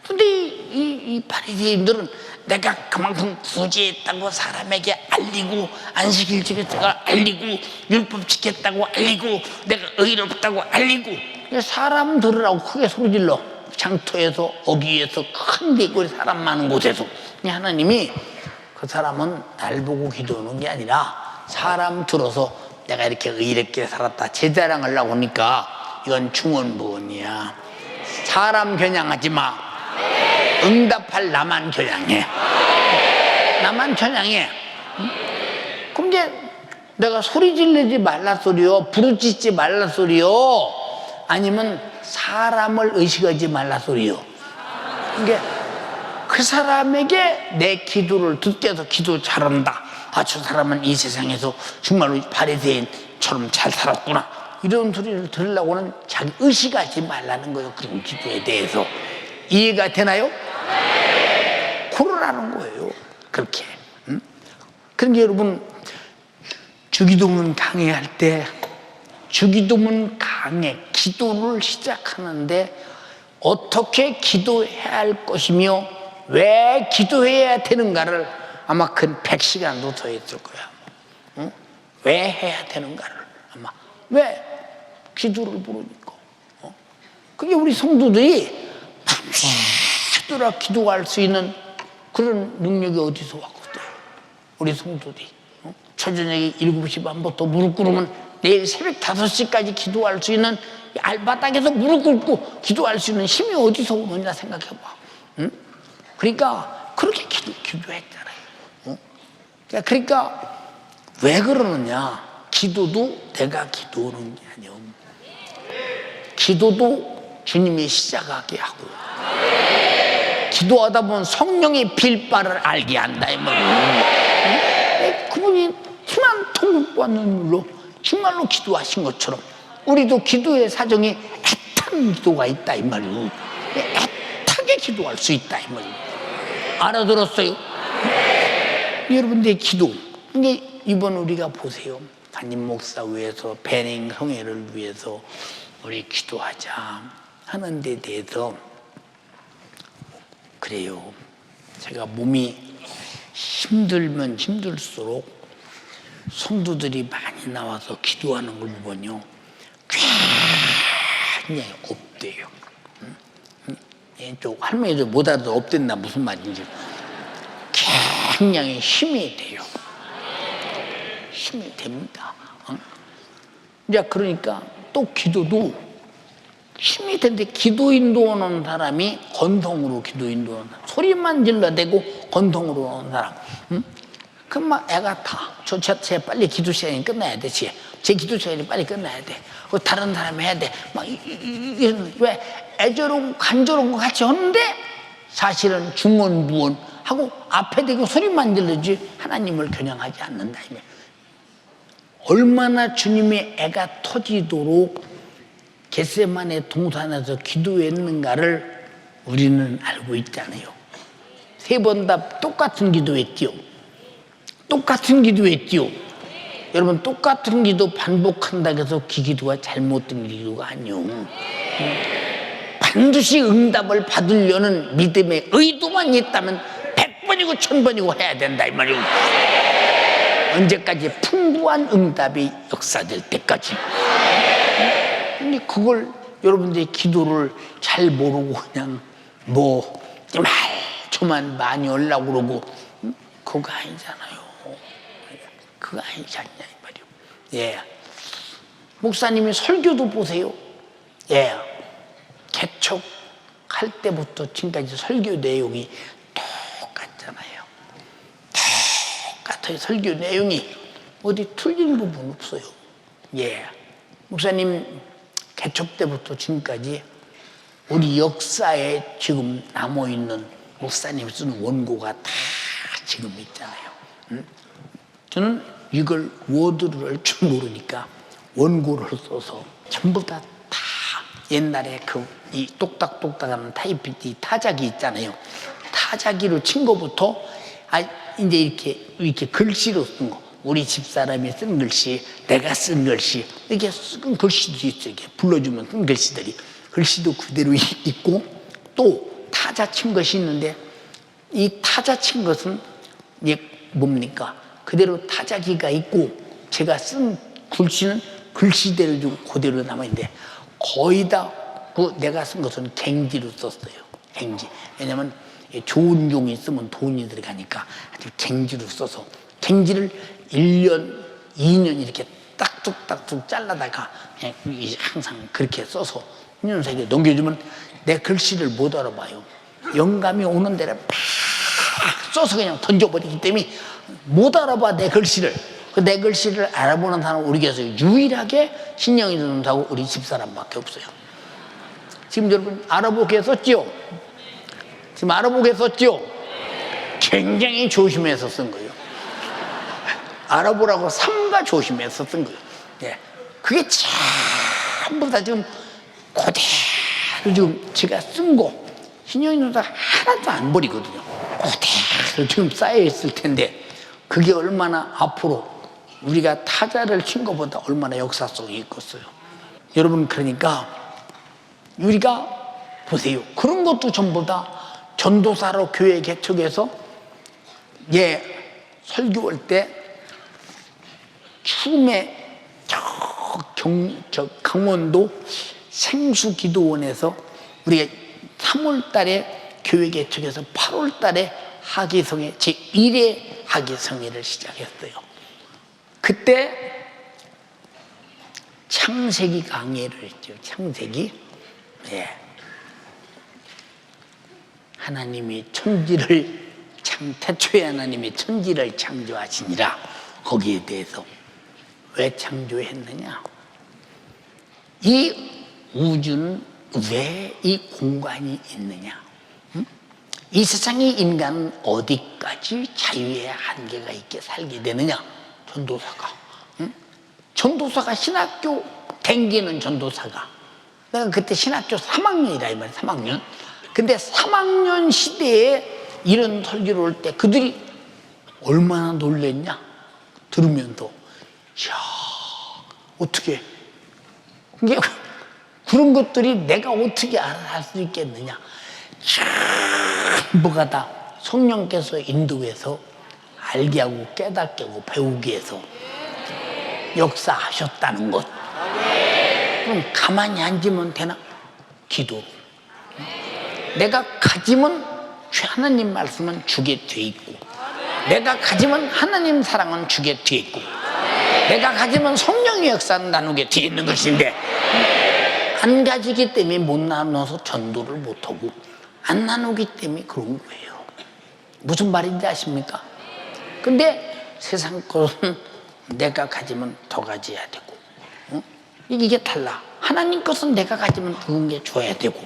근데 이 바리새인들은 내가 그만큼 구제했다고 사람에게 알리고, 안식일 지켰다고 알리고, 율법 지켰다고 알리고, 내가 의롭다고 알리고, 사람 들으라고 크게 소리질러. 장터에서, 어귀에서, 큰 대궐 사람 많은 곳에서. 하나님이 그 사람은 날 보고 기도하는 게 아니라 사람 들어서 내가 이렇게 의롭게 살았다 제자랑하려고 하니까 이건 중언부언이야. 사람 겨냥하지 마. 응답할 나만 겨냥해. 나만 겨냥해. 그럼 이제 내가 소리 지르지 말라 소리요, 부르짖지 말라 소리요, 아니면 사람을 의식하지 말라 소리요. 그러니까 그 사람에게 내 기도를 듣게 해서 기도 잘한다. 아, 저 사람은 이 세상에서 정말로 바리새인처럼 잘 살았구나. 이런 소리를 들으려고는 자기 의식하지 말라는 거예요. 그런 기도에 대해서. 이해가 되나요? 그러라는 거예요. 그렇게. 그러니까 여러분, 주기도문 강의할 때 주기도문 강의, 기도를 시작하는데 어떻게 기도해야 할 것이며 왜 기도해야 되는가를 아마 근 100시간도 더 했을 거야. 응? 왜 해야 되는가를 아마. 왜? 기도를 부르니까. 그게 우리 성도들이 밤새도록 기도할 수 있는 그런 능력이 어디서 왔거든. 우리 성도들이 초저녁에 7시 반부터 무릎 꿇으면 내일 새벽 5시까지 기도할 수 있는, 알바닥에서 무릎 꿇고 기도할 수 있는 힘이 어디서 오느냐 생각해봐. 응? 그러니까 그렇게 기도했잖아요. 그러니까 왜 그러느냐? 기도도 내가 기도하는 게 아니오. 기도도 주님이 시작하게 하고, 기도하다 보면 성령이 빌 바를 알게 한다 이 말이에요. 그분이 순한 통곡받는 일로 정말로 기도하신 것처럼 우리도 기도의 사정이 애타는 기도가 있다 이 말이에요. 애타게 기도할 수 있다 이 말이에요. 알아들었어요? 여러분들의 기도. 근데 이번 우리가 보세요. 담임 목사 위해서, 배ning 성회를 위해서 우리 기도하자 하는 데 대해서, 그래요. 제가 몸이 힘들면 힘들수록 성도들이 많이 나와서 기도하는 걸 보면요, 굉장히 업돼요. 쪽 할머니들 못 알아도 업됐나 무슨 말인지. 굉장히 힘이 돼요. 힘이 됩니다. 이제 그러니까 또 기도도 힘이 되는데, 기도 인도하는 사람이 건성으로 기도 인도하는 사람, 소리만 질러대고 건성으로 오는 사람, 그럼 막 애가 타. 제 빨리 기도 시간이 끝나야 돼. 제 기도 시간이 빨리 끝나야 돼. 다른 사람 해야 돼. 막 왜 애절하고 간절한 거 같이 하는데 사실은 중언부언 하고 앞에 대고 소리만 질러지 하나님을 겨냥하지 않는다. 얼마나 주님의 애가 터지도록 겟세마네 동산에서 기도했는가를 우리는 알고 있잖아요. 3번 다 똑같은 기도했지요. 똑같은 기도했지요. 여러분, 똑같은 기도 반복한다고 해서 그 기도가 잘못된 기도가 아니요. 반드시 응답을 받으려는 믿음의 의도만 있다면 100번이고 1000번이고 해야 된다 이 말이에요. 언제까지? 풍부한 응답이 역사될 때까지. 근데 그걸 여러분들이 기도를 잘 모르고 그냥 말초만 많이 하려고 그러고, 그거 아니잖아요. 그거 아니지 않냐 이 말이에요. 예. 목사님이 설교도 보세요. 예. 개척할 때부터 지금까지 설교 내용이 똑같잖아요. 똑같아요. 설교 내용이 어디 틀린 부분 없어요. 예. 목사님 개척 때부터 지금까지 우리 역사에 지금 남아있는 목사님 쓰는 원고가 다 지금 있잖아요. 저는 이걸 워드를 할 줄 모르니까 원고를 써서 전부 다 옛날에 이 똑딱똑딱한 타이피티 타자기 있잖아요. 타자기로 친 거부터 이제 이렇게 글씨로 쓴 거. 우리 집사람이 쓴 글씨, 내가 쓴 글씨, 이렇게 쓴 글씨도 있어요. 이렇게 불러주면 쓴 글씨들이. 글씨도 그대로 있고, 또 타자 친 것이 있는데, 이 타자 친 것은 이게 뭡니까? 그대로 타자기가 있고, 제가 쓴 글씨는 글씨대로 좀 그대로 남아있는데, 거의 다 내가 쓴 것은 갱지로 썼어요. 갱지. 왜냐면 좋은 종이 쓰면 돈이 들어가니까 아주 갱지로 써서, 갱지를 1년, 2년 이렇게 딱둑딱둑 잘라다가 항상 그렇게 써서 년색에 넘겨주면 내 글씨를 못 알아봐요. 영감이 오는 데를 팍 써서 그냥 던져버리기 때문에 못 알아봐, 내 글씨를. 내 글씨를 알아보는 사람은 우리 교회에서 유일하게 신영이 전도사하고 우리 집사람밖에 없어요. 지금 여러분 알아보게 썼죠? 지금 알아보게 썼죠? 굉장히 조심해서 쓴 거예요. 알아보라고 삼가 조심해서 쓴 거예요. 예. 그게 전부 다 지금 그대로 지금 제가 쓴 거, 신영이 전도사 하나도 안 버리거든요. 그대로 지금 쌓여있을 텐데, 그게 얼마나 앞으로 우리가 타자를 친 것보다 얼마나 역사성이 있겠어요. 여러분, 그러니까 우리가 보세요. 그런 것도 전부 다 전도사로 교회 개척해서 설교할 때 추움에 저 강원도 생수기도원에서 우리가 3월 달에 교회 개척해서 8월 달에 하기성회 제1회 하기성회를 시작했어요. 그때 창세기 강해를 했죠. 창세기. 하나님이 천지를 태초에 하나님이 천지를 창조하시니라. 거기에 대해서 왜 창조했느냐? 이 우주는 왜 이 공간이 있느냐? 이 세상의 인간은 어디까지 자유의 한계가 있게 살게 되느냐? 전도사가. 전도사가 신학교 댕기는 전도사가. 내가 그때 신학교 3학년이라 이 말이야, 3학년. 근데 3학년 시대에 이런 설교를 올 때 그들이 얼마나 놀랬냐? 들으면서. 이야, 어떻게. 이게 그런 것들이 내가 어떻게 할 수 있겠느냐? 전부가 다 성령께서 인도해서 알게 하고 깨닫게 하고 배우게 해서 역사하셨다는 것. 그럼 가만히 앉으면 되나? 기도. 내가 가지면 하나님 말씀은 주게 돼 있고, 내가 가지면 하나님 사랑은 주게 돼 있고, 내가 가지면 성령의 역사는 나누게 돼 있는 것인데, 안 가지기 때문에 못 나눠서 전도를 못하고, 안 나누기 때문에 그런 거예요. 무슨 말인지 아십니까? 근데 세상 것은 내가 가지면 더 가져야 되고, 이게 달라. 하나님 것은 내가 가지면 누군가 줘야 되고,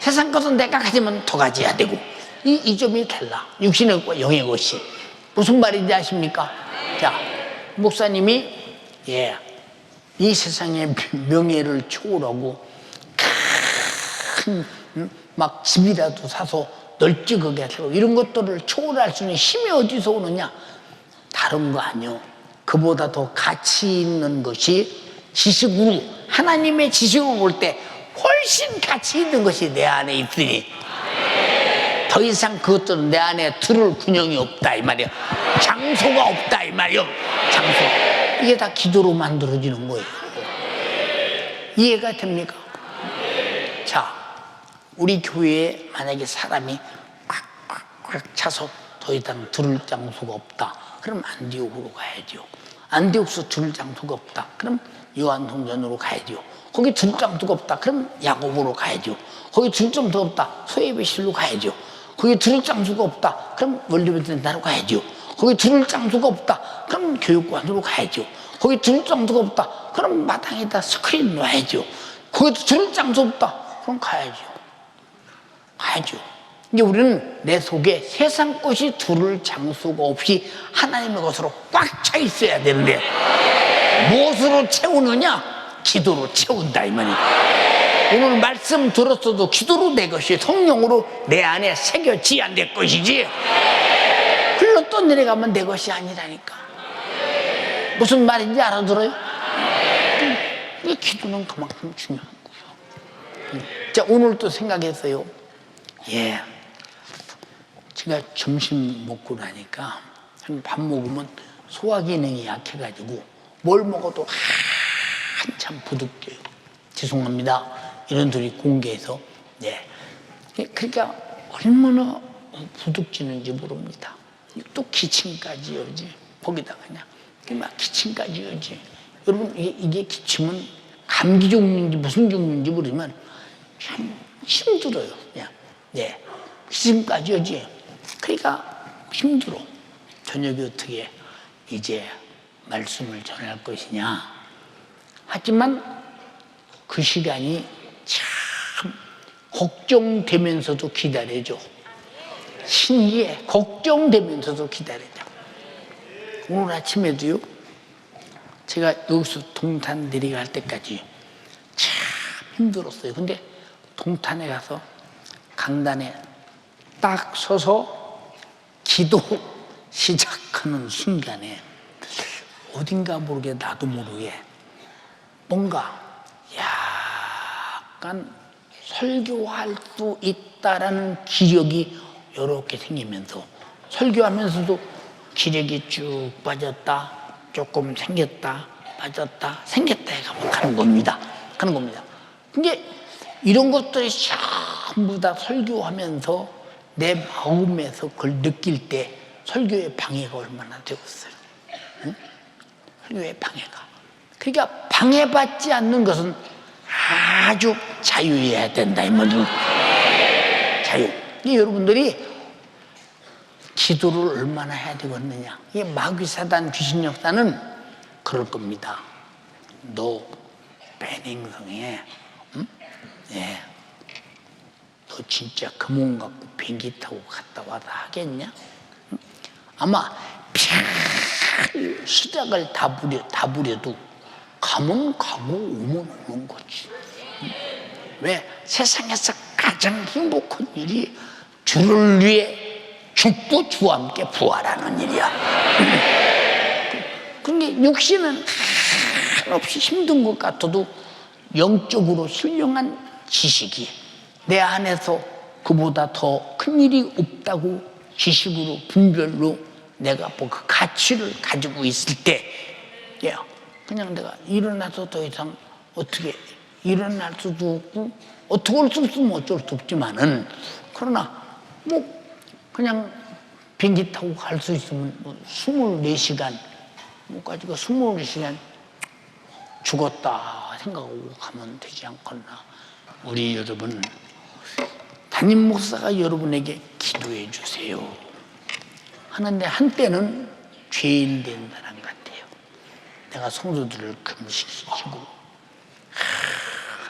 세상 것은 내가 가지면 더 가져야 되고, 이 점이 달라. 육신의 것과 영의 것이. 무슨 말인지 아십니까? 자, 목사님이 이 세상의 명예를 초월하고 큰 막 집이라도 사서 널찍하게 하고 이런 것들을 초월할 수 있는 힘이 어디서 오느냐? 다른 거 아니요. 그보다 더 가치 있는 것이 지식으로, 하나님의 지식으로 볼 때 훨씬 가치 있는 것이 내 안에 있으니 더 이상 그것들은 내 안에 들을 균형이 없다 이 말이야. 장소가 없다 이 말이야. 장소. 이게 다 기도로 만들어지는 거예요. 이해가 됩니까? 자, 우리 교회에 만약에 사람이 꽉꽉꽉 차서 더 이상 들을 장소가 없다. 그럼 안디옥으로 가야죠. 안디옥에서 들을 장소가 없다. 그럼 요한성전으로 가야죠. 거기 들을 장소가 없다. 그럼 야고보로 가야죠. 거기 들을 장소가 없다. 소예배실로 가야죠. 거기 들을 장소가 없다. 그럼 원리베드나로 가야죠. 거기 들을 장소가 없다. 그럼 교육관으로 가야죠. 거기 들을 장소가 없다. 그럼 마당에다 스크린 놔야죠. 거기 들을 장소 없다. 그럼 가야죠. 가야죠. 이제 우리는 내 속에 세상 것이 들을 장소가 없이 하나님의 것으로 꽉 차 있어야 되는데, 무엇으로 채우느냐? 기도로 채운다 이 말이에요. 오늘 말씀 들었어도 기도로 내 것이 성령으로 내 안에 새겨지야 내 것이지 흘러 떠내려가면 내 것이 아니라니까. 무슨 말인지 알아들어요? 이 기도는 그만큼 중요한 거예요. 자, 오늘 또 생각했어요. 예, 제가 점심 먹고 나니까 밥 먹으면 소화 기능이 약해가지고 뭘 먹어도 한참 부득해요. 죄송합니다. 이런 소리 공개해서. 네. 그러니까 얼마나 부득지는지 모릅니다. 또 기침까지 오지. 거기다가 그냥 막 기침까지 오지. 여러분 이게 기침은 감기 종류인지 무슨 종류인지 모르지만 참 힘들어요. 그냥. 네. 기침까지 오지. 그러니까 힘들어. 저녁에 어떻게 이제 말씀을 전할 것이냐. 하지만 그 시간이 참 걱정되면서도 기다려줘. 신기해. 걱정되면서도 기다려줘. 오늘 아침에도요, 제가 여기서 동탄 내려갈 때까지 참 힘들었어요. 근데 동탄에 가서 강단에 딱 서서 기도 시작하는 순간에 어딘가 모르게 나도 모르게 뭔가 약간 설교할 수 있다라는 기력이 이렇게 생기면서 설교하면서도 기력이 쭉 빠졌다 조금 생겼다 빠졌다 생겼다 해가 가는 겁니다. 가는 겁니다. 근데 이런 것들이 전부 다 설교하면서 내 마음에서 그걸 느낄 때 설교의 방해가 얼마나 되었어요. 응? 설교의 방해가. 그러니까 방해받지 않는 것은 아주 자유해야 된다 이 말이죠. 자유. 여러분들이 기도를 얼마나 해야 되겠느냐. 이 마귀사단 귀신 역사는 그럴 겁니다. 너 배냉성에 응? 예. 너 진짜 그 몸 갖고 비행기 타고 갔다 와다 하겠냐? 응? 아마 수작을 다 부려도 가면 가고 오면 오는 거지. 왜? 세상에서 가장 행복한 일이 주를 위해 죽고 주와 함께 부활하는 일이야. 그러니까 육신은 한없이 힘든 것 같아도 영적으로 훌륭한 지식이 내 안에서 그보다 더 큰 일이 없다고 지식으로 분별로 내가 뭐 그 가치를 가지고 있을 때 그냥 내가 일어나서 더 이상 어떻게 일어날 수도 없고 어떻게 할 수 없으면 어쩔 수 없지만은 그러나 뭐 그냥 비행기 타고 갈 수 있으면 뭐 24시간 뭐 가지고 24시간 죽었다 생각하고 가면 되지 않겠나. 우리 여러분 담임 목사가 여러분에게 기도해 주세요 하는데 한때는 죄인 된 사람 같아요. 내가 성도들을 금식시키고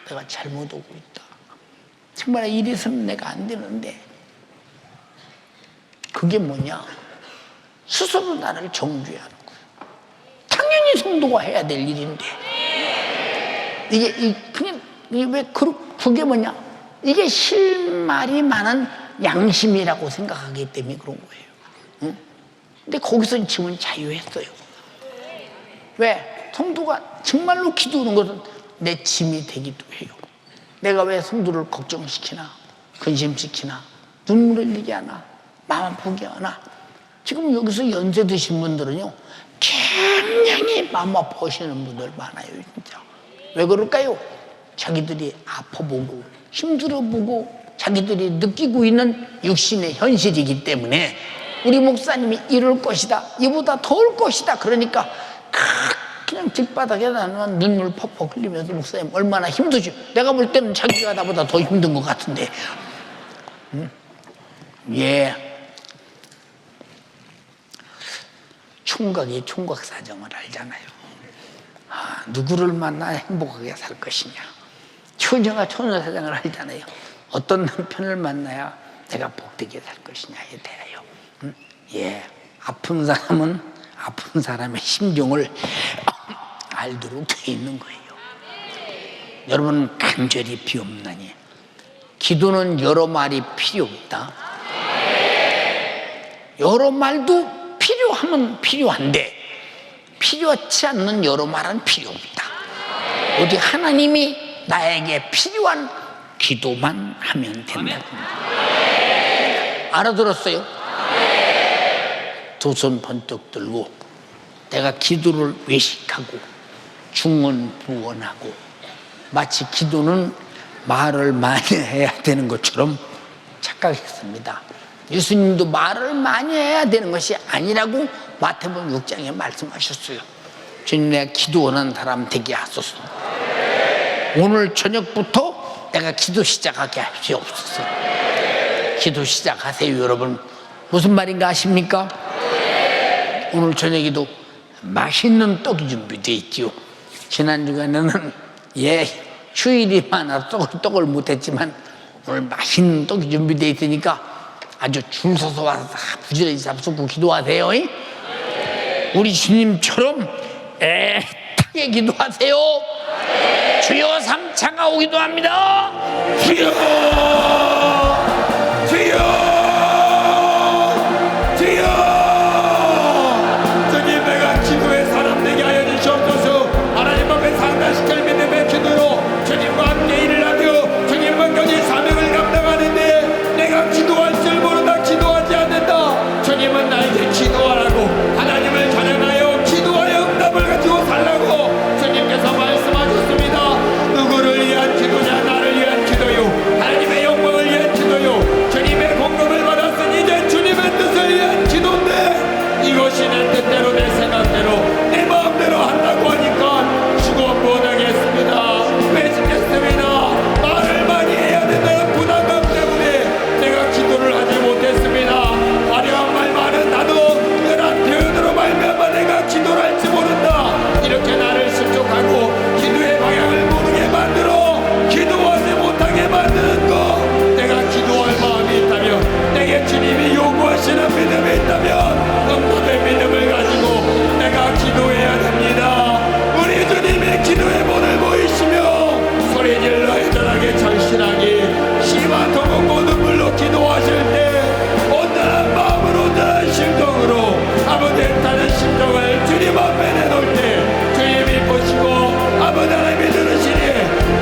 내가 잘못 오고 있다. 정말 이래서는 내가 안 되는데 그게 뭐냐? 스스로 나를 정죄하는 거예요. 당연히 성도가 해야 될 일인데 이게 왜 그게 뭐냐? 이게 실말이 많은 양심이라고 생각하기 때문에 그런 거예요. 응? 근데 거기서 지금은 자유했어요. 왜? 성도가 정말로 기도하는 것은 내 짐이 되기도 해요. 내가 왜 성도를 걱정시키나 근심시키나 눈물을 흘리게 하나 마음 아프게 하나. 지금 여기서 연세 드신 분들은요 굉장히 마음 아파하시는 분들 많아요. 진짜. 왜 그럴까요? 자기들이 아파보고 힘들어보고 자기들이 느끼고 있는 육신의 현실이기 때문에 우리 목사님이 이럴 것이다 이보다 더 올 것이다 그러니까 그냥 길바닥에 나는 눈물 퍽퍽 흘리면서 목사님 얼마나 힘드죠. 내가 볼 때는 자기가 나보다 더 힘든 것 같은데 총각이 총각 사정을 알잖아요. 누구를 만나야 행복하게 살 것이냐. 처녀가 처녀 사정을 알잖아요. 어떤 남편을 만나야 내가 복되게 살 것이냐에 대하여 아픈 사람은 아픈 사람의 심정을 알도록 돼 있는 거예요. 여러분 간절히 비옵나니 기도는 여러 말이 필요 없다. 여러 말도 필요하면 필요한데 필요하지 않는 여러 말은 필요 없다. 오직 하나님이 나에게 필요한 기도만 하면 된다. 알아들었어요? 두 손 번쩍 들고 내가 기도를 외식하고 중언부언하고 마치 기도는 말을 많이 해야 되는 것처럼 착각했습니다. 예수님도 말을 많이 해야 되는 것이 아니라고 마태복음 6장에 말씀하셨어요. 주님, 내가 기도 원하는 사람 되게 하소서. 오늘 저녁부터 내가 기도 시작하게 하시옵소서. 기도 시작하세요. 여러분 무슨 말인가 아십니까? 오늘 저녁에도 맛있는 떡이 준비되어 있지요. 지난 주간에는 휴일이 많아서 떡을 못했지만 오늘 맛있는 떡이 준비되어 있으니까 아주 줄 서서 와서 부지런히 잡수고 기도하세요. 우리 주님처럼 애타게 기도하세요. 주여 삼창하고 기도합니다. 주여, 주여, 주여. 주님, 내가 기도의 사람 되게 하여 주시옵소서. 하나님 앞에 상달시킬 믿음의 기도로 주님과 함께 일을 하며 주님과 같이 사명을 감당하는데 내가 기도할 줄 모르다 기도하지 않는다. 주님은 나에게 기도하라고, 하나님을 찬양하여 기도하여 응답을 가지고 살라고 주님께서 말씀하셨습니다. 누구를 위한 기도냐? 나를 위한 기도요, 하나님의 영광을 위한 기도요, 주님의 공급을 받았으니 이제 주님의 뜻을 위한 기도인데 이것이 내 뜻대로 내 생각대로 내 마음대로 한다고 하니까 수고 못하겠습니다. 외식했습니다. 말을 많이 해야 된다는 부담감 때문에 내가 기도를 하지 못했습니다. 화려한 말 많은 단어, 열한 표현으로 말미암아 내가 기도를 할지 모른다. 이렇게 나를 실족하고 기도의 방향을 모르게 만들어 기도하지 못하게 만드는 거, 내가 기도할 마음이 있다면, 내게 주님이 요구하시는 믿음이 있다면 응답의 믿음을 가지고 내가 기도해야 됩니다. 우리 주님의 기도의 본을 보이시며 소리질러 애절하게 절실하게 심화통곡고 눈물로 기도하실 때 온전한 마음으로 온전한 심정으로 아버지 애타는 심정을 주님 앞에 내놓을 때 주님이 보시고 아버지 하나님이 들으시니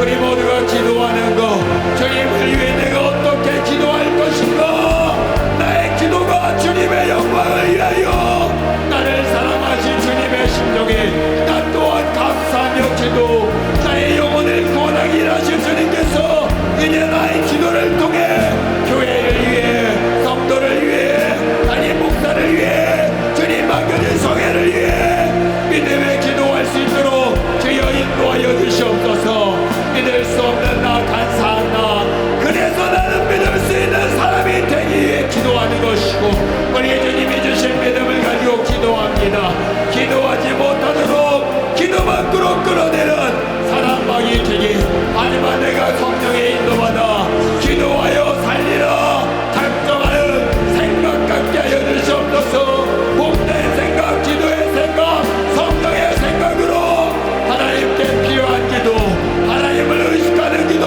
우리 모두가 기도하는 거, 주님을 위해 내가 어떻게 기도할 것인가, 나의 기도가 주님의 영광을 위하여 나를 사랑하신 주님의 심정에 나 또한 감사하며 기도, 나의 영혼을 구원하기 일하신 주님께서 이제 나의 기도를 통해 교회를 위해, 성도를 위해, 아니 목사를 위해, 주님 맡겨진 성회를 위해 믿음의 기도할 수 있도록 주여 인도하여 주시옵소서. 믿을 수 없는 나, 간사한 나, 그래서 나는 믿을 수 있는 사람이 되기 위해 기도하는 것이고 우리 주님이 주신 믿음을 가지고 기도합니다. 기도하지 못하도록 기도 밖으로 끌어내는 사랑방이 되기, 아니면 내가 성령의 인도받아 기도하여 살리라 작정하는 생각 갖게 하여 주시옵소서. 복된 생각, 기도의 생각, 성령의 생각으로 하나님께 필요한 기도, 하나님을 의식하는 기도,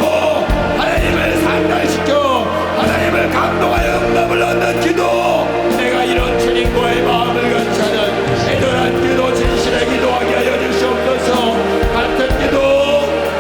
하나님을 상달시켜 하나님을 감동하여 응답을 얻는 기도, 내가 이런 주님과의 마음을 같이 하는 애절한 기도, 진실의 기도하게 하여 주시옵소서. 같은 기도,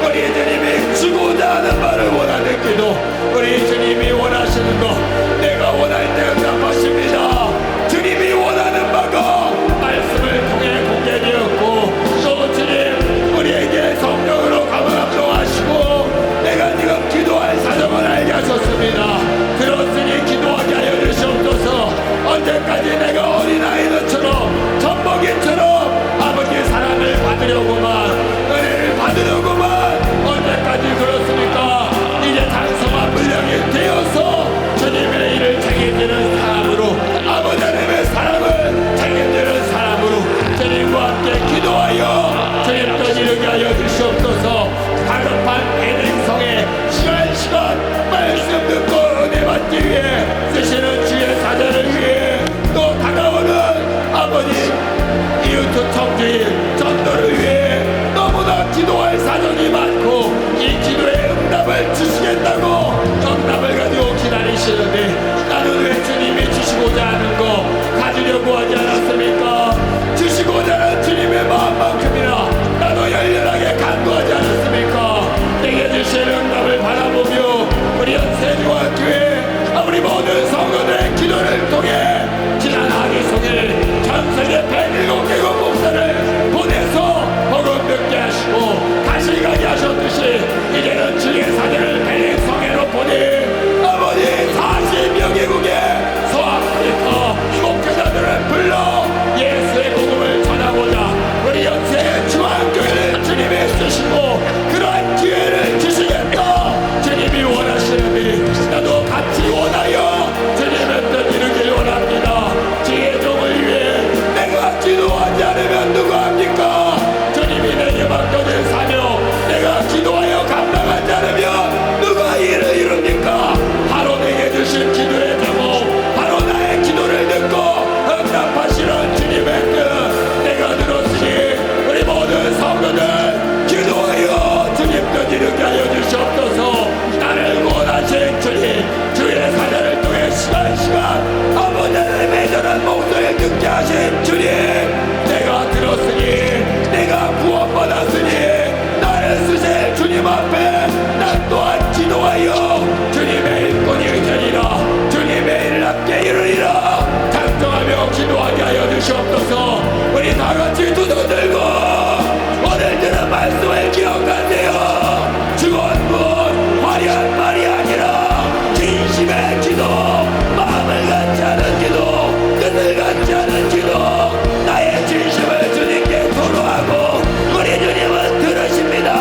우리 주님이 주고자 하는 바를 원하는 기도, 우리 주님이 원하시는 것 내가 원할 때 응답하십니다. 주님이 원하는 바가 말씀을 통해 공개되었고 또 주님 우리에게 성령으로 감동하시고 내가 지금 기도할 사정을 알게 하셨습니다. 들었으니 기도하게 하여 주시옵소서. 언제까지 내가 어린아이들처럼 젖먹이처럼 아버지의 사랑을 받으려고만, 은혜를 받으려고만 언제까지 그렇습니까? 이제 단순한 분량이 되어서 주님의 일을 책임지는 복음을 주시겠다고 응답을 가지고 기다리시는데 나는 왜 주님이 주시고자 하는 거 가지려고 하지 않았습니까? 주시고자 하는 주님의 마음만큼이나 나도 열렬하게 간구하지 않았습니까? 내게 주신 응답을 바라보며 우리 연세중앙교회 우리 모든 성도들의 기도를 통해 지난 하기송일 전세계 107개국 목사를 보내서 복음 듣게 하시고 다시 가게 하셨듯이 이제는 주의 사제를 베네성에로 보내 아버지 40여 개국의 소아프리카 목회자들을 불러 예수의 복음을 전하고자 우리 연세의 중앙교회를 주님이 쓰시고 그러한 기회를 주시겠다 주님이 원하시는데 나도 같이 원하여 주님의 뜻 이루길 원합니다. 주의 종을 위해 내가 기도하지 않으면 누가 합니까? 주님이 내게 맡겨진 사명 내가 기도하여 감당하지 않으면 누가 일을 이룹니까? 바로 내게 주신 기도의 제목 바로 나의 기도를 듣고 응답하시는 주님의 뜻 내가 들었으니 우리 모든 성도들 기도하여 주님 뜻 이루게 하여 주시옵소서. 나를 원하신 주님 주의 사자를 통해 시간 아버지의 매절한 목소리를 듣게 하신 주님 내가 들었으니 내가 구원받았으니 나를 쓰실 주님 앞에 난 또한 기도하여 주님의 일꾼이 되리라 주님의 일을 함께 이루리라 작정하며 기도하게 하여 주시옵소서. 우리 다같이 두 손 들고 오늘 들은 말씀을 기억하세요. 죽은 화려한 말이 아니라 진심의 기도 마음을 같지 않은 기도 뜻을 같지 않은 기도 나의 진심을 주님께 토로하고 우리 주님은 들으십니다.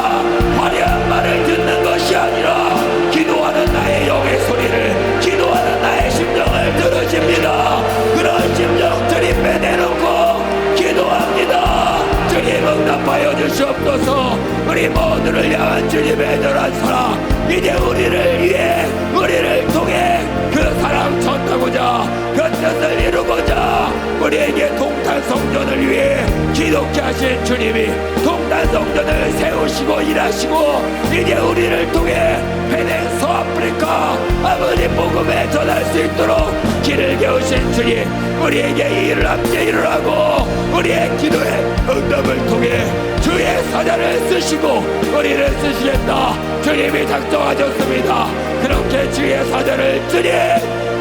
화려한 말을 듣는 것이 아니라 기도하는 나의 영의 소리를 기도하는 나의 심정을 들으십니다. 그런 심정 주님께 내놓고 기도합니다. 주님 응답하여 주시옵소서. 우리 모두를 향한 주님의 전한 사랑 이제 우리를 위해 우리를 통해 그 사랑 전하고자 그 뜻을 이루고자 우리에게 동탄 성전을 위해 기독케 하신 주님이 동탄 성전을 세우시고 일하시고 이제 우리를 통해 베네 서아프리카 아버지 복음에 전할 수 있도록 길을 겨우신 주님 우리에게 이 일을 함께 이루라고 우리의 기도에 응답을 통해 주의 사자를 쓰시고 우리를 쓰시겠다 주님이 작정하셨습니다. 그렇게 주의 사자를 주님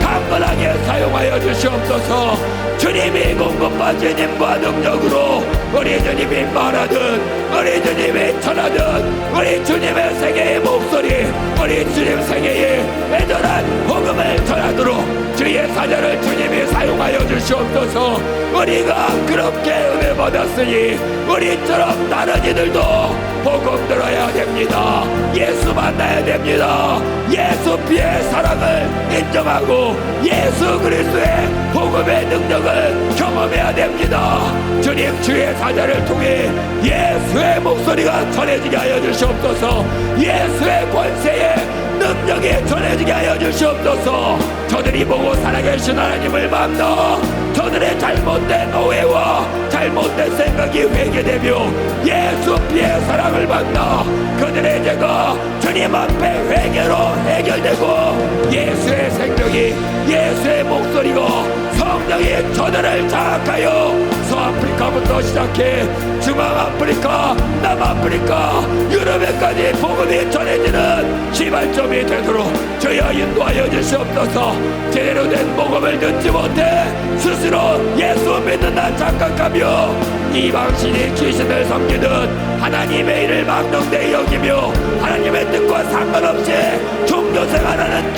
강건하게 사용하여 주시옵소서. 주님이 공급받은 힘과 능력으로 우리 주님이 말하든 우리 주님이 전하든 우리 주님의 생애의 목소리 우리 주님 생애의 애절한 복음을 전하도록 주의 사자를 주님이 사용하여 주시옵소서. 우리가 그렇게 은혜 받았으니 우리처럼 다른 이들도 복음 들어야 됩니다. 예수 만나야 됩니다. 예수 피의 사랑을 인정하고 예수 그리스도의 복음의 능력을 경험해야 됩니다. 주님 주의 사자를 통해 예수의 목소리가 전해지게 하여 주시옵소서. 예수의 권세에 능력이 전해지게 하여 주시옵소서. 저들이 보고 살아계신 하나님을 만나 저들의 잘못된 오해와 잘못된 생각이 회개되며 예수 피의 사랑을 만나 그들의 죄가 주님 앞에 회개로 해결되고 예수의 생명이 예수의 목소리가 성령이 저들을 장악하여 서아프리카부터 시작해 중앙아프리카, 남아프리카, 유럽에까지 복음이 전해지는 시발점이 되도록 저희와 인도하여 주시옵소서. 제대로 된 복음을 듣지 못해 스스로 예수 믿는다 착각하며 이방신이 귀신을 섬기는 하나님의 일을 망령되이 여기며 하나님의 뜻과 상관없이 종교생활하는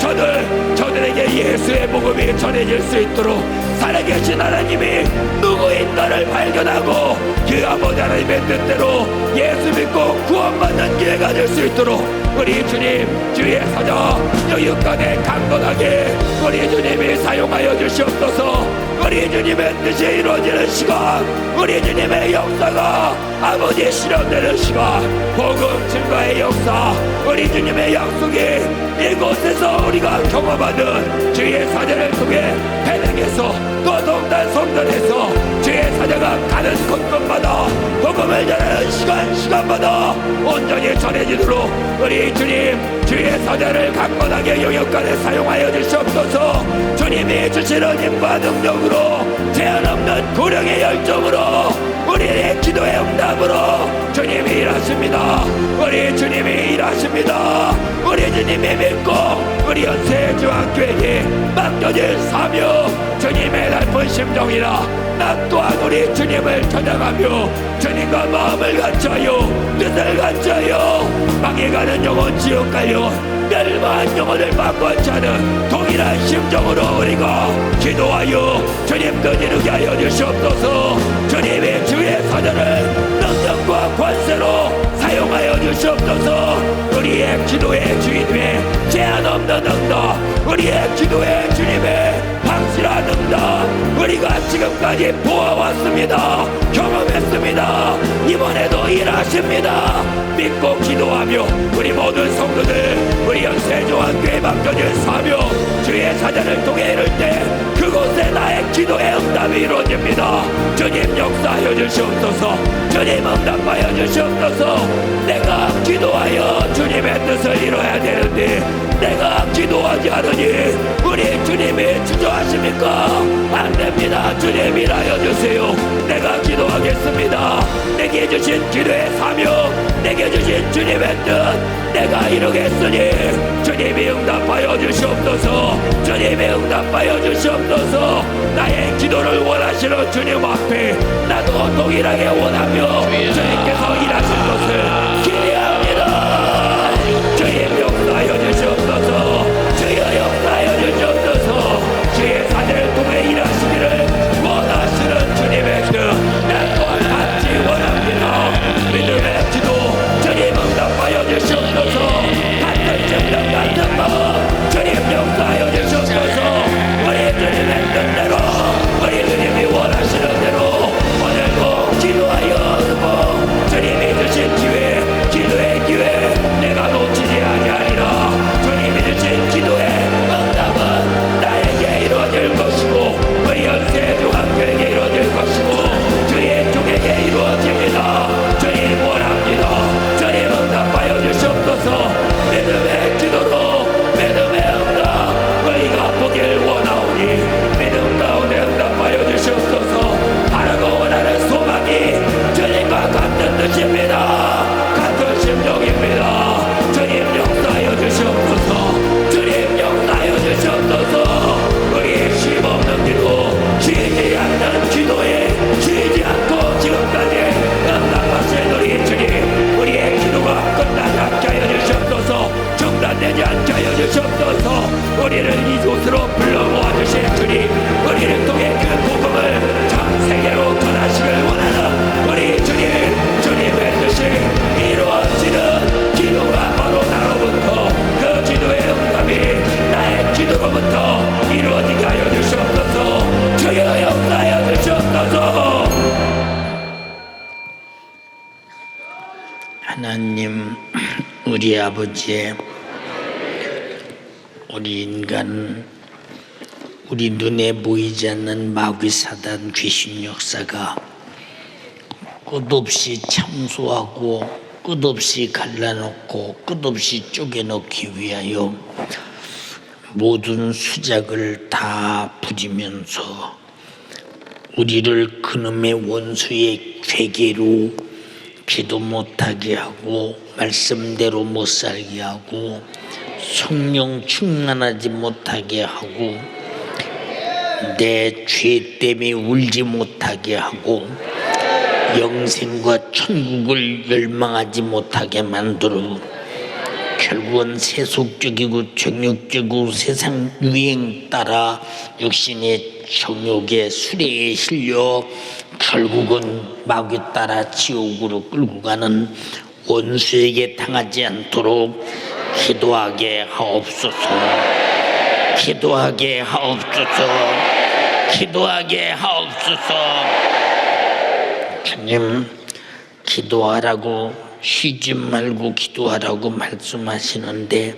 저들에게 예수의 복음이 전해질 수 있도록 살아계신 하나님이 누구인가를 발견하고 그 아버지 하나님의 뜻대로 예수 믿고 구원받는 기회가 될 수 있도록 우리 주님 주의 사자 여기까지 강건하게 우리 주님이 사용하여 주시옵소서. 우리 주님의 뜻이 이루어지는 시간 우리 주님의 역사가 아버지의 실현되는 시간, 복음 증거의 역사, 우리 주님의 약속이 이곳에서 우리가 경험하는 주의 사제를 통해 해명해서 또 동단 성전에서 주의 사제가 가는 곳곳마다 복음을 전하는 시간마다 온전히 전해지도록 우리 주님 주의 사제를 강건하게 영역간에 사용하여 주시옵소서. 주님이 주시는 힘과 능력으로 제한 없는 고령의 열정으로 우리의 기도의 응답으로 주님이 일하십니다. 우리 주님이 일하십니다. 우리 주님이 믿고 우리 연세 중앙교회에 맡겨질 사명, 주님의 넓은 심정이라 나 또한 우리 주님을 찾아가며 주님과 마음을 같이하여 뜻을 같이하여 망해가는 영혼 지옥 가려 멸망한 영혼을 바꿔치 하는 동일한 심정으로 우리가 기도하여 주님 뜻 이루게 하여 주시옵소서. 주님의 주의 사전을 능력과 권세로 사용하여 주시옵소서. 우리의 기도의 주님의 제한 없는 응답, 우리의 기도의 주님의 확실한 응답 우리가 지금까지 보아왔습니다. 경험했습니다. 이번에도 일하십니다. 믿고 기도하며 우리 모든 성도들 우리 연세조한교회 맡겨질 사명 주의 사자를 통해 이룰 때 그곳에 나의 기도의 응답이 이루어집니다. 주님 역사하여 주시옵소서. 주님 응답하여 주시옵소서. 내가 기도하여 주님의 뜻을 이뤄야 되는데 내가 기도하지 않으니 우리 주님이 주저하십니까? 안됩니다. 주님 일하여 주세요. 내가 기도하겠습니다. 내게 주신 기도의 사명, 내게 주신 주님의 뜻 내가 이루겠으니 주님이 응답하여 주시옵소서. 주님이 응답하여 주시옵소서. 나의 기도를 원하시는 주님 앞에 나도 동일하게 원하며 주님께서 일하실 것을 기대합니다. 주님 역사하여 주시옵소서. 주여 역사하여 주시옵소서. 주의 사제를 통해 일하시기를 원하시는 주님의 뜻 나 또한 같이 원합니다. 믿음의 기도 주님 응답하여 주시옵소서. 같은 심령 같은 마음 주님 역사하여 주시옵소서. 우리 주님의 뜻대로 우리 주님이 원하시는 대로 오늘도 기도하여 주고 주님이 주신 기도의 기회 내가 놓치지 아니하리라. 주님이 주신 기도의 응답은 나에게 이루어질 것이고 우리 연세중앙교회에게 이루어질 것이고 주의 종에게 이루어집니다. 주님 원합니다. 주님 응답하여 주시옵소서. 믿음의 기도로 믿음의 응답 우리가 보길 원하오니 믿음 가운데 응답하여 주시옵소서. 바라고 원하는 소망이 주님과 같은 뜻입니다. 같은 심정입니다. 주님 역사하여 주시옵소서. 주님 역사하여 주시옵소서. 우리의 쉼없는 기도 쉬지 않는 기도에 쉬지 않고 지금까지 응답하신 우리 주님 우리의 기도가 끝나지 않게 하여 주시옵소서. 중단되지 않게 하여 주시옵소서. 우리를 이곳으로 불러 모아주신 주님 우리를 통해 그 복음을 전 세계로 전하시길 원하는 우리 주님 주님의 뜻이 이루어지는 기도가 바로 나로부터 그 기도의 응답이 나의 기도로부터 이루어지게 하여 주시옵소서. 주여 역사하여 주시옵소서. 하나님 우리 아버지, 우리 인간 우리 눈에 보이지 않는 마귀 사단 귀신 역사가 끝없이 참소하고 끝없이 갈라놓고 끝없이 쪼개놓기 위하여 모든 수작을 다 부리면서 우리를 그놈의 원수의 괴계로 기도 못하게 하고 말씀대로 못 살게 하고 성령 충만하지 못하게 하고 내 죄 때문에 울지 못하게 하고 영생과 천국을 열망하지 못하게 만들어 결국은 세속적이고 정욕적이고 세상 유행 따라 육신의 정욕의 수레에 실려 결국은 마귀 따라 지옥으로 끌고 가는 원수에게 당하지 않도록 기도하게 하옵소서. 기도하게 하옵소서. 기도하게 하옵소서. 주님, 기도하라고, 쉬지 말고 기도하라고 말씀하시는데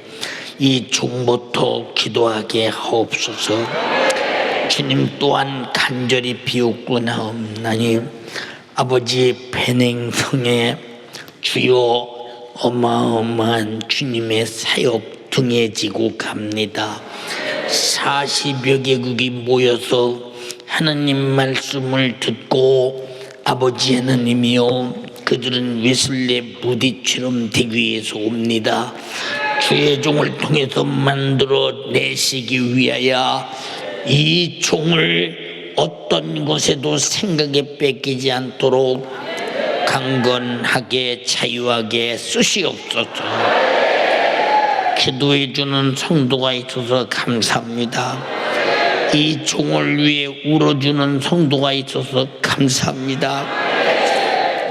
이 종부터 기도하게 하옵소서. 주님 또한 간절히 비옵구나옵나니 아버지 배냉성에 주여 어마어마한 주님의 사역 등에 지고 갑니다. 40여 개국이 모여서 하나님 말씀을 듣고 아버지 하나님이여 그들은 웨슬레 무디처럼 되기 위해서 옵니다. 주의 종을 통해서 만들어 내시기 위하여 이 종을 어떤 것에도 생각에 뺏기지 않도록 강건하게 자유하게 쓰시옵소서. 기도해 주는 성도가 있어서 감사합니다. 이 종을 위해 울어주는 성도가 있어서 감사합니다.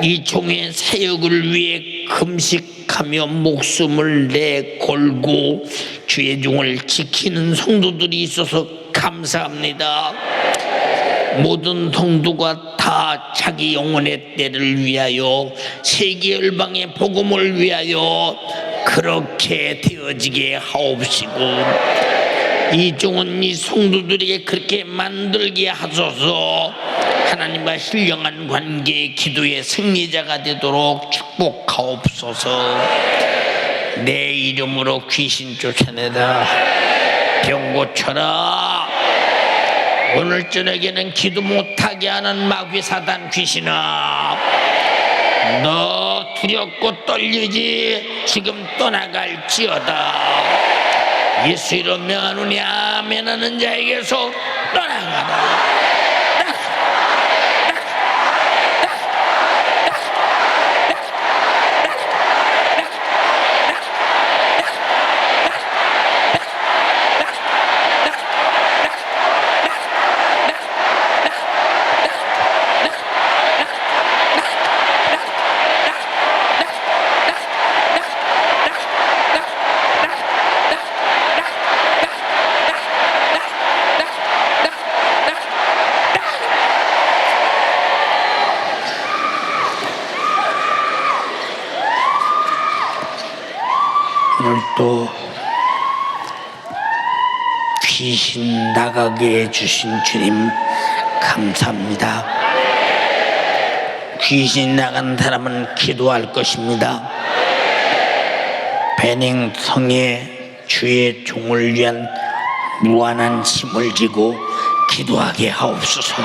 이 종의 사역을 위해 금식하며 목숨을 내걸고 주의 종을 지키는 성도들이 있어서 감사합니다. 모든 성도가 다 자기 영혼의 때를 위하여 세계 열방의 복음을 위하여 그렇게 되어지게 하옵시고 이 종은 이 성도들에게 그렇게 만들게 하소서. 하나님과 신령한 관계의 기도의 승리자가 되도록 축복하옵소서. 내 이름으로 귀신 쫓아내라, 병 고쳐라. 오늘 저녁에는 기도 못하게 하는 마귀 사단 귀신아, 너 두렵고 떨리지? 지금 떠나갈지어다. 예수 이름 명하노니 아멘 하는 자에게서 떠나가라. 오늘도 귀신 나가게 해주신 주님 감사합니다. 귀신 나간 사람은 기도할 것입니다. 배냉성에 주의 종을 위한 무한한 힘을 지고 기도하게 하옵소서.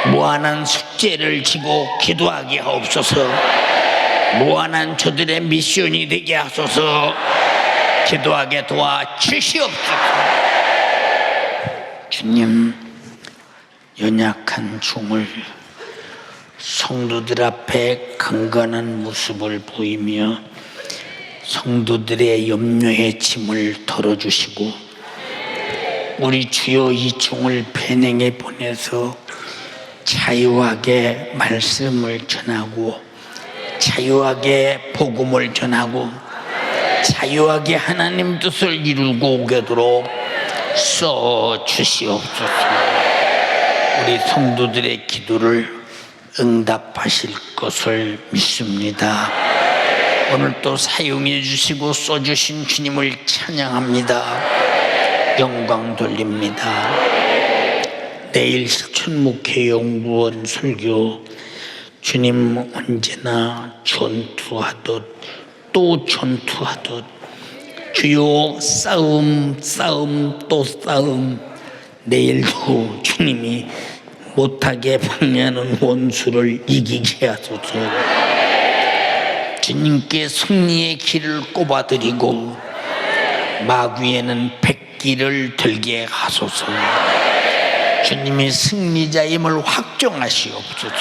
무한한 숙제를 지고 기도하게 하옵소서. 무한한 저들의 미션이 되게 하소서. 기도하게 도와주시옵소서. 주님, 연약한 종을 성도들 앞에 강건한 모습을 보이며 성도들의 염려의 짐을 덜어주시고 우리 주여 이 종을 배냉에 보내서 자유하게 말씀을 전하고 자유하게 복음을 전하고 자유하게 하나님 뜻을 이루고 오게도록 써주시옵소서. 우리 성도들의 기도를 응답하실 것을 믿습니다. 오늘 또 사용해 주시고 써주신 주님을 찬양합니다. 영광 돌립니다. 내일 천목회 연구원 설교, 주님 언제나 전투하듯 또 전투하듯 주요 싸움 또 싸움, 내일도 주님이 못하게 방해하는 원수를 이기게 하소서. 주님께 승리의 길을 꼽아드리고 마귀에는 백기를 들게 하소서. 주님이 승리자임을 확정하시옵소서.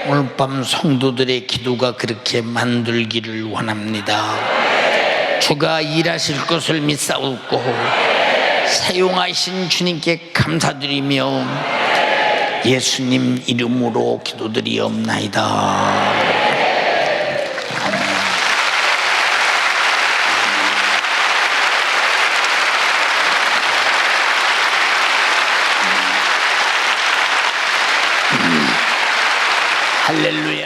오늘 밤 성도들의 기도가 그렇게 만들기를 원합니다. 주가 일하실 것을 믿사옵고 사용하신 주님께 감사드리며 예수님 이름으로 기도드리옵나이다. 할렐루야.